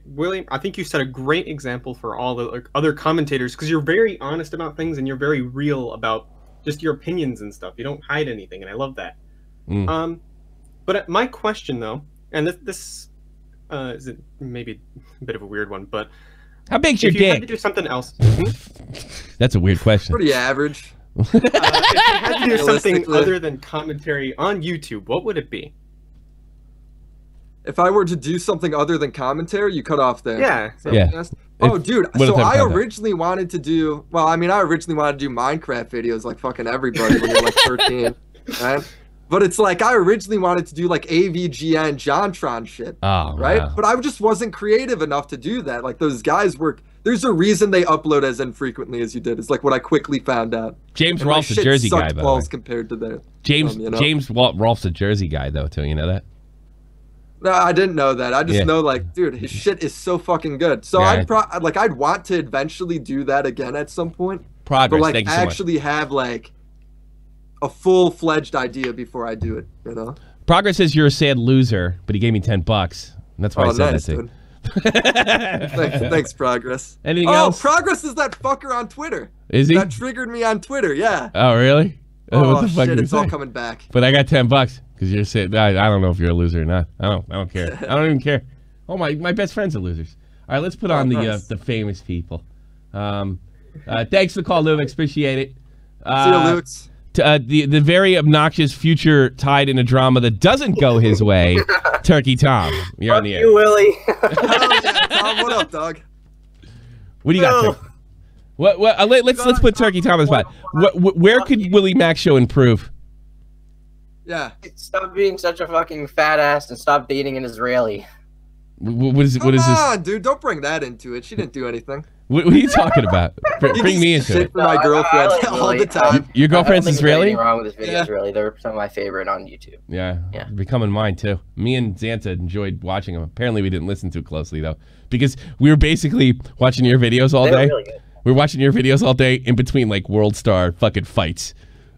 Speaker 10: William. I think you set a great example for all the other commentators because you're very honest about things and you're very real about just your opinions and stuff. You don't hide anything, and I love that. But my question though, and this is maybe a bit of a weird one, but
Speaker 1: how big's your
Speaker 10: dick? If you had
Speaker 1: dick?
Speaker 10: to do something else.
Speaker 1: That's a weird question.
Speaker 4: Pretty average.
Speaker 10: If you had to do something other than commentary on YouTube, what would it be?
Speaker 4: If I were to do something other than commentary, you cut off there.
Speaker 10: Yeah.
Speaker 1: Yeah.
Speaker 4: Oh, dude. So I originally wanted to do. Well, I mean, I originally wanted to do Minecraft videos like fucking everybody when you're like 13, right? But it's like I originally wanted to do like AVGN JonTron shit.
Speaker 1: Oh,
Speaker 4: right?
Speaker 1: wow.
Speaker 4: But I just wasn't creative enough to do that. Like those guys work. There's a reason they upload as infrequently as you did. It's like what I quickly found out.
Speaker 1: James Rolfe's a Jersey guy, by the way.
Speaker 4: Compared to their
Speaker 1: James Rolfe's a Jersey guy though too. You know that?
Speaker 4: No, I didn't know that. I just know, like, dude, his shit is so fucking good. So I'd want to eventually do that again at some point.
Speaker 1: Progress.
Speaker 4: But like,
Speaker 1: Thank you so
Speaker 4: actually have like a full-fledged idea before I do it. You know.
Speaker 1: Progress says you're a sad loser, but he gave me $10. And that's why I said
Speaker 4: nice,
Speaker 1: that
Speaker 4: too. Thanks, Progress.
Speaker 1: Anything else?
Speaker 4: Progress is that fucker on Twitter.
Speaker 1: Is he?
Speaker 4: That triggered me on Twitter. Yeah.
Speaker 1: Oh really?
Speaker 4: Oh
Speaker 1: what the fuck
Speaker 4: shit!
Speaker 1: did
Speaker 4: It's
Speaker 1: he
Speaker 4: all
Speaker 1: say?
Speaker 4: coming back.
Speaker 1: But I got $10 because you're saying I don't know if you're a loser or not. I don't care. I don't even care. Oh my best friends are losers. All right, let's put on the famous people. Thanks for the call, Luvix. Appreciate it.
Speaker 4: See you, Lux.
Speaker 1: The very obnoxious future tied in a drama that doesn't go his way, Turkey Tom. You're on the air.
Speaker 11: You, Willie.
Speaker 4: Tom, what up, dog?
Speaker 1: What do you got? Turkey? Let's put Turkey Tom on the spot. Where could WillyMacShow improve?
Speaker 4: Yeah.
Speaker 11: Stop being such a fucking fat ass and stop dating an Israeli.
Speaker 1: What is this?
Speaker 4: Come on, dude. Don't bring that into it. She didn't do anything.
Speaker 1: What are you talking about? Bring me into it.
Speaker 4: For my girlfriend all the time.
Speaker 1: Your girlfriend's Israeli?
Speaker 11: Nothing wrong with this videos, really. They're some of my favorite on YouTube.
Speaker 1: Yeah. Becoming mine too. Me and Zanta enjoyed watching them. Apparently, we didn't listen too closely though, because we were basically watching your videos all day.
Speaker 11: Really good.
Speaker 1: We were watching your videos all day in between like World Star fucking fights.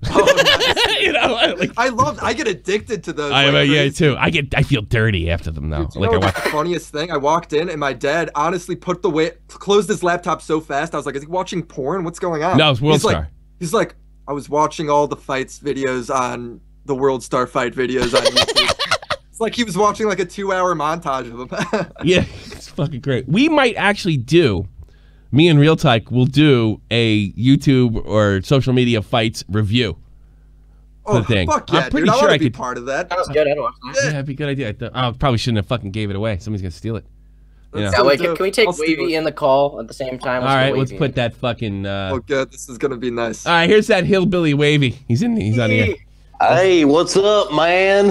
Speaker 4: Oh, nice.
Speaker 1: You know, like,
Speaker 4: I get addicted to those.
Speaker 1: Yeah, too. I feel dirty after them now.
Speaker 4: Dude, you know what's the funniest thing? I walked in and my dad honestly closed his laptop so fast. I was like, "Is he watching porn? What's going on?"
Speaker 1: No, it's World Star.
Speaker 4: He's like, "I was watching all the fights videos on the World Star fight videos on YouTube." It's like he was watching like a 2-hour montage of them.
Speaker 1: Yeah, it's fucking great. We might actually do. Me and Real Tyke will do a YouTube or social media fights review.
Speaker 4: Oh,
Speaker 1: thing.
Speaker 4: Fuck yeah,
Speaker 1: I'm pretty
Speaker 4: dude.
Speaker 1: sure
Speaker 4: I
Speaker 1: I
Speaker 4: want to be
Speaker 1: could.
Speaker 11: That was good. I'd watch that.
Speaker 1: Yeah, it'd be a good idea. I probably shouldn't have fucking gave it away. Somebody's gonna steal it. You know?
Speaker 11: Yeah, wait, can we take Wavy in the call at the same time?
Speaker 1: All right, let's put that fucking.
Speaker 4: Oh, good. This is gonna be nice.
Speaker 1: All right, here's that hillbilly Wavy. He's on the air.
Speaker 12: Hey, what's up, man?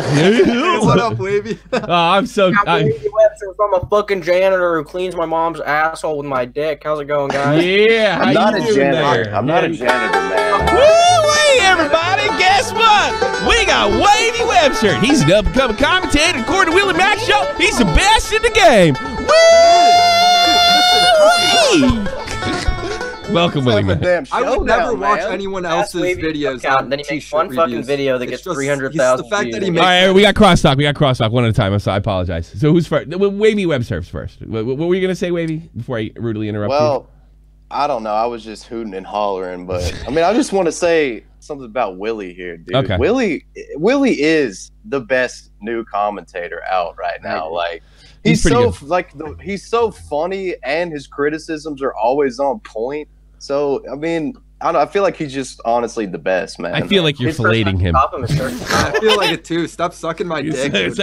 Speaker 4: What up, Wavy?
Speaker 1: Oh, I'm so.
Speaker 11: I'm a fucking janitor who cleans my mom's asshole with my dick. How's it going, guys?
Speaker 1: Yeah,
Speaker 12: I'm not a janitor. I'm not a janitor, man.
Speaker 1: Woo-wee, everybody! Guess what? We got Wavy Webster. He's an up-and-coming commentator. According to WillyMacShow, he's the best in the game. Woo! Welcome, Willie.
Speaker 4: I would never watch anyone else's videos on
Speaker 11: then he makes one fucking video that gets 300,000 views.
Speaker 4: All
Speaker 1: right, we got crosstalk. We got crosstalk one at a time. So I apologize. So who's first? Wavy Webster's first. What were you gonna say, Wavy? Before I rudely interrupt you.
Speaker 12: Well, I don't know. I was just hooting and hollering, but I mean, I just want to say something about Willie here, dude.
Speaker 1: Okay.
Speaker 12: Willie is the best new commentator out right now. Like he's so he's so funny, and his criticisms are always on point. So I mean, I don't know. I feel like he's just honestly the best, man.
Speaker 1: I feel like you're filleting him.
Speaker 4: I feel like it too. Stop sucking my dick. Dude.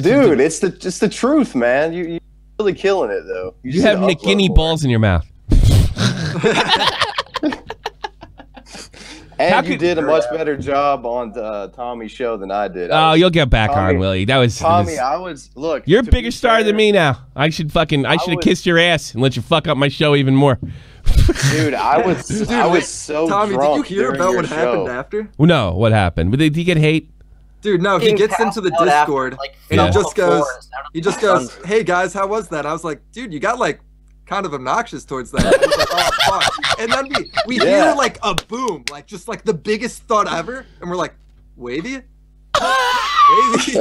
Speaker 12: Dude, it's the truth, man. You're really killing it though.
Speaker 1: You have McGinney balls in your mouth.
Speaker 12: And you did a much better job on Tommy's show than I did.
Speaker 1: You'll get back on, Willie. That was
Speaker 12: Tommy. I was look.
Speaker 1: You're a bigger star than me now. I should have kissed your ass and let you fuck up my show even more.
Speaker 12: Dude, I was so
Speaker 4: Tommy,
Speaker 12: drunk.
Speaker 4: did you hear about what happened after?
Speaker 1: No, what happened? Did he get hate?
Speaker 4: Dude, no. He gets into the Discord and he just goes, "Hey guys, how was that?" I was like, "Dude, you got like kind of obnoxious towards that." I was like, "Oh fuck!" And then we hear like a boom, like just like the biggest thud ever, and we're like, "Wavy, wavy."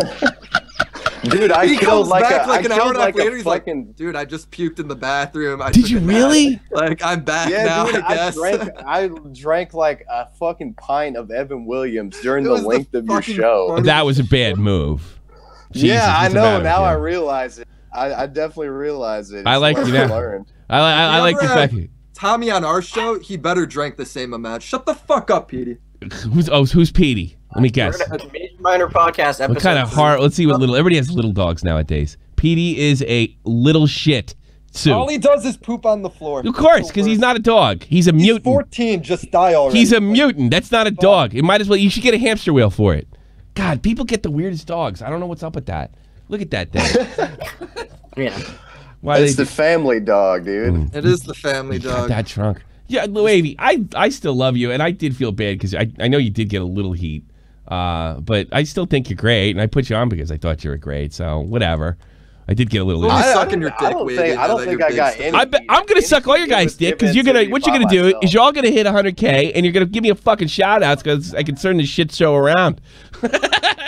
Speaker 12: Dude,
Speaker 4: he comes back like an hour and a half later. He's like, "Dude, I just puked in the bathroom."
Speaker 1: Did you really?
Speaker 4: Like, I'm back now.
Speaker 12: Dude,
Speaker 4: I guess.
Speaker 12: I drank like a fucking pint of Evan Williams during the length of your show.
Speaker 1: That was a bad move. Jesus,
Speaker 12: yeah, I know. Now I realize it. I definitely realize it.
Speaker 1: I like you now. I like the fact.
Speaker 4: Tommy on our show, he better drank the same amount. Shut the fuck up, Petey.
Speaker 1: Who's Petey? Let me guess.
Speaker 11: Minor podcast episode.
Speaker 1: What kind of heart? Let's see what little. Everybody has little dogs nowadays. Petey is a little shit.
Speaker 7: All he does is poop on the floor.
Speaker 1: Of course, because he's not a dog. He's a mutant.
Speaker 7: 14, just die already.
Speaker 1: He's a mutant. That's not a dog. It might as well. You should get a hamster wheel for it. God, people get the weirdest dogs. I don't know what's up with that. Look at that thing.
Speaker 11: Yeah.
Speaker 12: It's the family dog, dude.
Speaker 4: It is the family dog.
Speaker 1: That trunk. Yeah, Wavy, I still love you, and I did feel bad because I know you did get a little heat, but I still think you're great, and I put you on because I thought you were great. So whatever. I did get a little.
Speaker 4: Sucking your dick,
Speaker 12: I don't think I got any.
Speaker 1: I'm gonna suck all your guys' dick because what you're gonna do is you're all gonna hit 100K and you're gonna give me a fucking shout outs because I can turn this shit show around.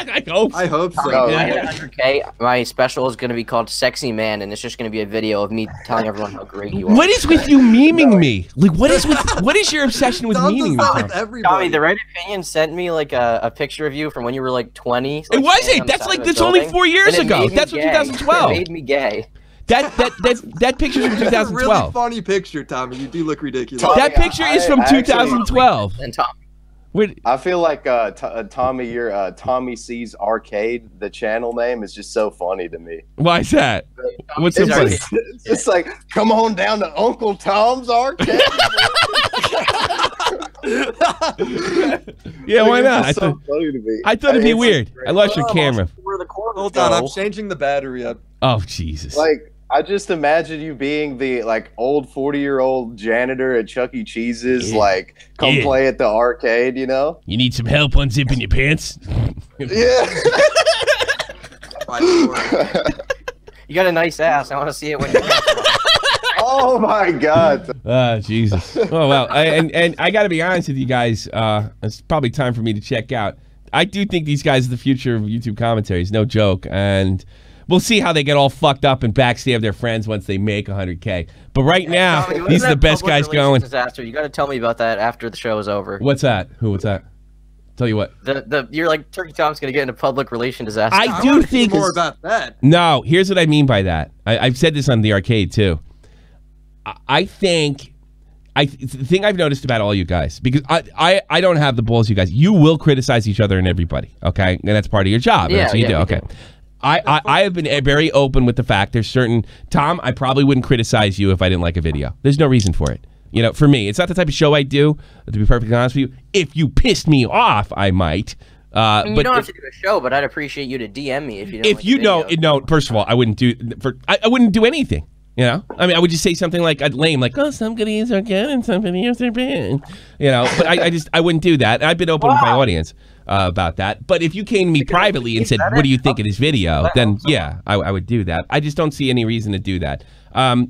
Speaker 1: I hope so.
Speaker 11: When I hit 100K, my special is going to be called Sexy Man, and it's just going to be a video of me telling everyone how great you are.
Speaker 1: What is with you memeing me? Like, what is your obsession with memeing me?
Speaker 11: Tommy, the Right Opinion sent me like a picture of you from when you were like 20.
Speaker 1: It was it. That's only 4 years ago. That's from 2012.
Speaker 11: It made me gay.
Speaker 1: That picture's from 2012.
Speaker 4: That's a really funny picture, Tommy. You do look ridiculous.
Speaker 1: That picture is from 2012.
Speaker 11: And Tommy.
Speaker 12: I feel like Tommy, your Tommy C's Arcade, the channel name is just so funny to me.
Speaker 1: Why is that? What's so funny?
Speaker 12: It's just like, come on down to Uncle Tom's Arcade.
Speaker 1: Yeah, why not?
Speaker 12: I thought
Speaker 1: it'd be weird. I lost your camera.
Speaker 4: Hold on, I'm changing the battery up.
Speaker 1: Oh Jesus!
Speaker 12: Like, I just imagine you being the old 40-year-old janitor at Chuck E. Cheese's, come play at the arcade, you know?
Speaker 1: You need some help unzipping your pants?
Speaker 12: Yeah.
Speaker 11: You got a nice ass. I want to see it when you.
Speaker 12: Oh my God.
Speaker 1: Jesus. Oh well, and I got to be honest with you guys. It's probably time for me to check out. I do think these guys are the future of YouTube commentaries. No joke, and. We'll see how they get all fucked up and backstab their friends once they make 100K. But right now,
Speaker 11: Tommy,
Speaker 1: these are the best guys going.
Speaker 11: Disaster. You got to tell me about that after the show is over.
Speaker 1: What's that? What's that? Tell you what.
Speaker 11: You're like Turkey Tom's going to get into public relation disaster.
Speaker 1: I do think
Speaker 4: more about that.
Speaker 1: No, here's what I mean by that. I've said this on the arcade too. I think the thing I've noticed about all you guys, because I don't have the balls you guys. You will criticize each other and everybody, okay? And that's part of your job.
Speaker 11: Yeah,
Speaker 1: that's what you do. Okay. I have been very open with the fact there's certain Tom, I probably wouldn't criticize you if I didn't like a video. There's no reason for it. You know, for me, it's not the type of show I do, to be perfectly honest with you. If you pissed me off, I might.
Speaker 11: I mean, you don't have to do a show, but I'd appreciate you to DM me if you don't.
Speaker 1: If you know, first of all, I wouldn't do I wouldn't do anything. You know, I mean, I would just say something like lame, like, "Oh, some videos are good and some videos are bad." You know, but I wouldn't do that. And I've been open with my audience about that. But if you came to me privately and said, "What do you think of this video?" then yeah, I would do that. I just don't see any reason to do that.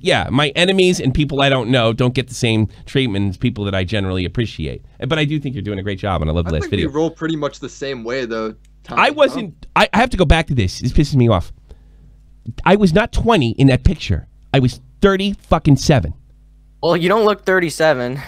Speaker 1: Yeah, my enemies and people I don't know don't get the same treatment as people that I generally appreciate. But I do think you're doing a great job, and I love the last video.
Speaker 4: We roll pretty much the same way, though.
Speaker 1: I wasn't. I have to go back to this. This pisses me off. I was not 20 in that picture. I was 30 fucking 7.
Speaker 11: Well, you don't look 37.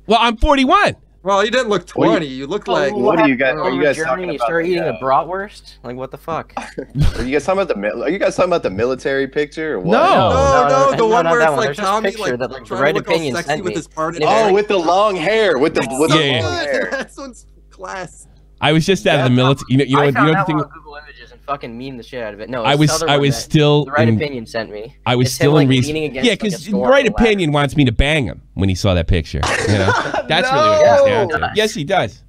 Speaker 1: Well, I'm 41.
Speaker 4: Well, you didn't look 20. You look like.
Speaker 12: What are you guys? Are you guys
Speaker 11: Germany,
Speaker 12: talking
Speaker 11: you
Speaker 12: about?
Speaker 11: start eating a bratwurst? Like, what the fuck?
Speaker 12: Are you guys talking about Are you guys talking about the military picture or what?
Speaker 4: No, the one where it's like
Speaker 11: There's this
Speaker 4: Tommy
Speaker 11: picture
Speaker 4: like
Speaker 11: that, like, the
Speaker 4: trying
Speaker 11: Red
Speaker 4: to look all
Speaker 11: Opinion
Speaker 4: sexy
Speaker 11: sent
Speaker 4: with
Speaker 11: me.
Speaker 4: his party.
Speaker 12: Oh, with the long hair, with the long hair.
Speaker 4: That one's class.
Speaker 1: I was just out of the military. You know
Speaker 11: I
Speaker 1: what
Speaker 11: found
Speaker 1: the
Speaker 11: that
Speaker 1: thing.
Speaker 11: one on Google Images and fucking meme the shit out of it. No,
Speaker 1: I was still
Speaker 11: the Red
Speaker 1: in-
Speaker 11: Opinion sent me.
Speaker 1: I was
Speaker 11: It's
Speaker 1: still
Speaker 11: him,
Speaker 1: in
Speaker 11: like,
Speaker 1: reason.
Speaker 11: leaning against,
Speaker 1: Yeah,
Speaker 11: like, a
Speaker 1: because
Speaker 11: store
Speaker 1: Right
Speaker 11: on the
Speaker 1: Opinion wants me to bang him when he saw that picture. You know, that's really what it comes down to. Yes, he does.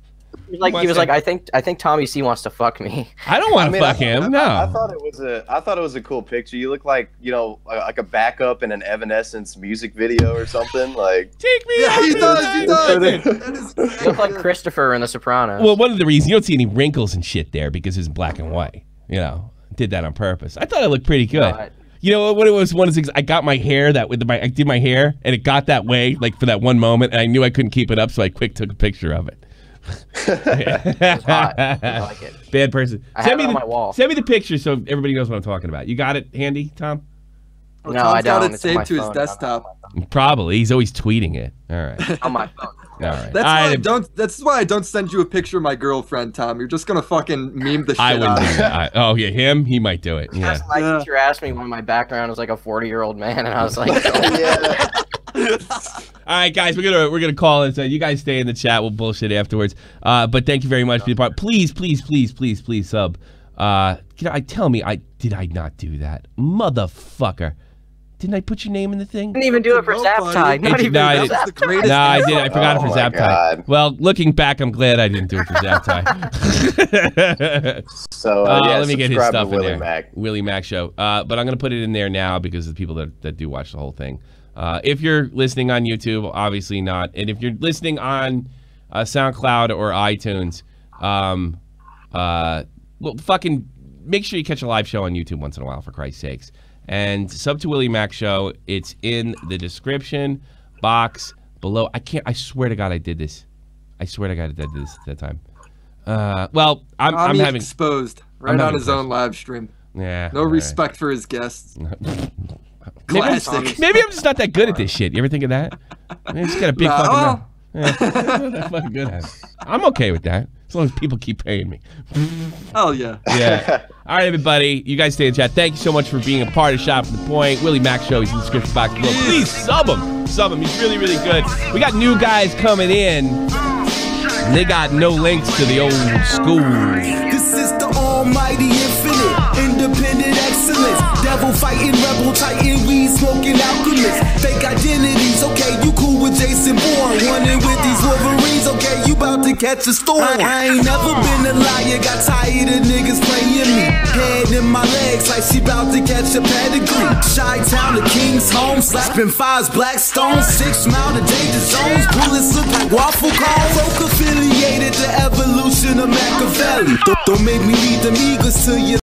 Speaker 11: He was like, I think Tommy C wants to fuck me.
Speaker 1: I don't want to fuck him. No.
Speaker 12: I thought it was a cool picture. You look like, you know, like a backup in an Evanescence music video or something. Like,
Speaker 1: take me
Speaker 4: out. He does.
Speaker 11: You look like Christopher in The Sopranos.
Speaker 1: Well, one of the reasons you don't see any wrinkles and shit there because it's black and white. You know, did that on purpose. I thought it looked pretty good. You know what it was? One of the things I got my hair I did my hair and it got that way like for that one moment, and I knew I couldn't keep it up, so I quick took a picture of it.
Speaker 11: It was hot. I like it.
Speaker 1: Bad person.
Speaker 11: I have it on my wall.
Speaker 1: Send me the picture so everybody knows what I'm talking about. You got it handy, Tom?
Speaker 4: Well,
Speaker 11: No,
Speaker 4: Tom's
Speaker 11: I don't.
Speaker 4: got it
Speaker 11: It's on
Speaker 4: saved
Speaker 11: my
Speaker 4: to his
Speaker 11: phone.
Speaker 4: desktop.
Speaker 1: Probably. He's always tweeting it. All right.
Speaker 11: On my phone.
Speaker 1: All right.
Speaker 4: That's why I don't send you a picture of my girlfriend, Tom. You're just gonna fucking meme the shit
Speaker 1: I wouldn't
Speaker 4: out
Speaker 1: do
Speaker 4: of it.
Speaker 1: that. Oh yeah, him. He might do it. Yeah.
Speaker 11: My teacher asked me when my background was like a 40-year-old man, and I was like,
Speaker 1: All right, guys, we're gonna call it. So you guys stay in the chat. We'll bullshit afterwards. But thank you very much for the part. Please sub. Tell me, did I not do that, motherfucker? Didn't I put your name in the thing?
Speaker 11: didn't even do it for Zaptide. Not even
Speaker 1: I did.
Speaker 11: Zaptide.
Speaker 1: No, I did. I forgot it for
Speaker 12: Oh, my
Speaker 1: Zaptide.
Speaker 12: God.
Speaker 1: Well, looking back, I'm glad I didn't do it for Zaptide.
Speaker 12: So
Speaker 1: let me get his
Speaker 12: subscribe to
Speaker 1: stuff in
Speaker 12: Willie
Speaker 1: there.
Speaker 12: Mac.
Speaker 1: WillyMacShow. But I'm gonna put it in there now because of the people that do watch the whole thing. If you're listening on YouTube, obviously not. And if you're listening on SoundCloud or iTunes, well, fucking make sure you catch a live show on YouTube once in a while, for Christ's sakes. And sub to WillyMacShow. It's in the description box below. I swear to God I did this. I swear to God I did this that time. Well, I'm having
Speaker 4: exposed right on his own live stream.
Speaker 1: Yeah.
Speaker 4: No respect for his guests. Classic.
Speaker 1: Maybe I'm just not that good at this shit. You ever think of that? I just got a big fucking mouth. Yeah. I'm not that fucking good at it. I'm okay with that. As long as people keep paying me.
Speaker 4: Oh, yeah.
Speaker 1: Yeah. All right, everybody. You guys stay in chat. Thank you so much for being a part of Shop from the Point. WillyMacShow. He's in the description box below. Please sub him. Sub him. He's really, really good. We got new guys coming in. And they got no links to the old school.
Speaker 2: This is the almighty infinite, independent excellence. Devil fighting, rebel titan, weed smoking alchemist. Fake identities, okay, you cool with Jason Bourne. Running with these Wolverines, okay, you about to catch a storm. I ain't never been a liar, got tired of niggas playing me. Head in my legs like she about to catch a pedigree. Chi-town to King's home, slapping fives, black stones. 6 mile to danger zones, bullets look like waffle cones. Folk affiliated, the evolution of Machiavelli. Don't make me lead them eagles to you.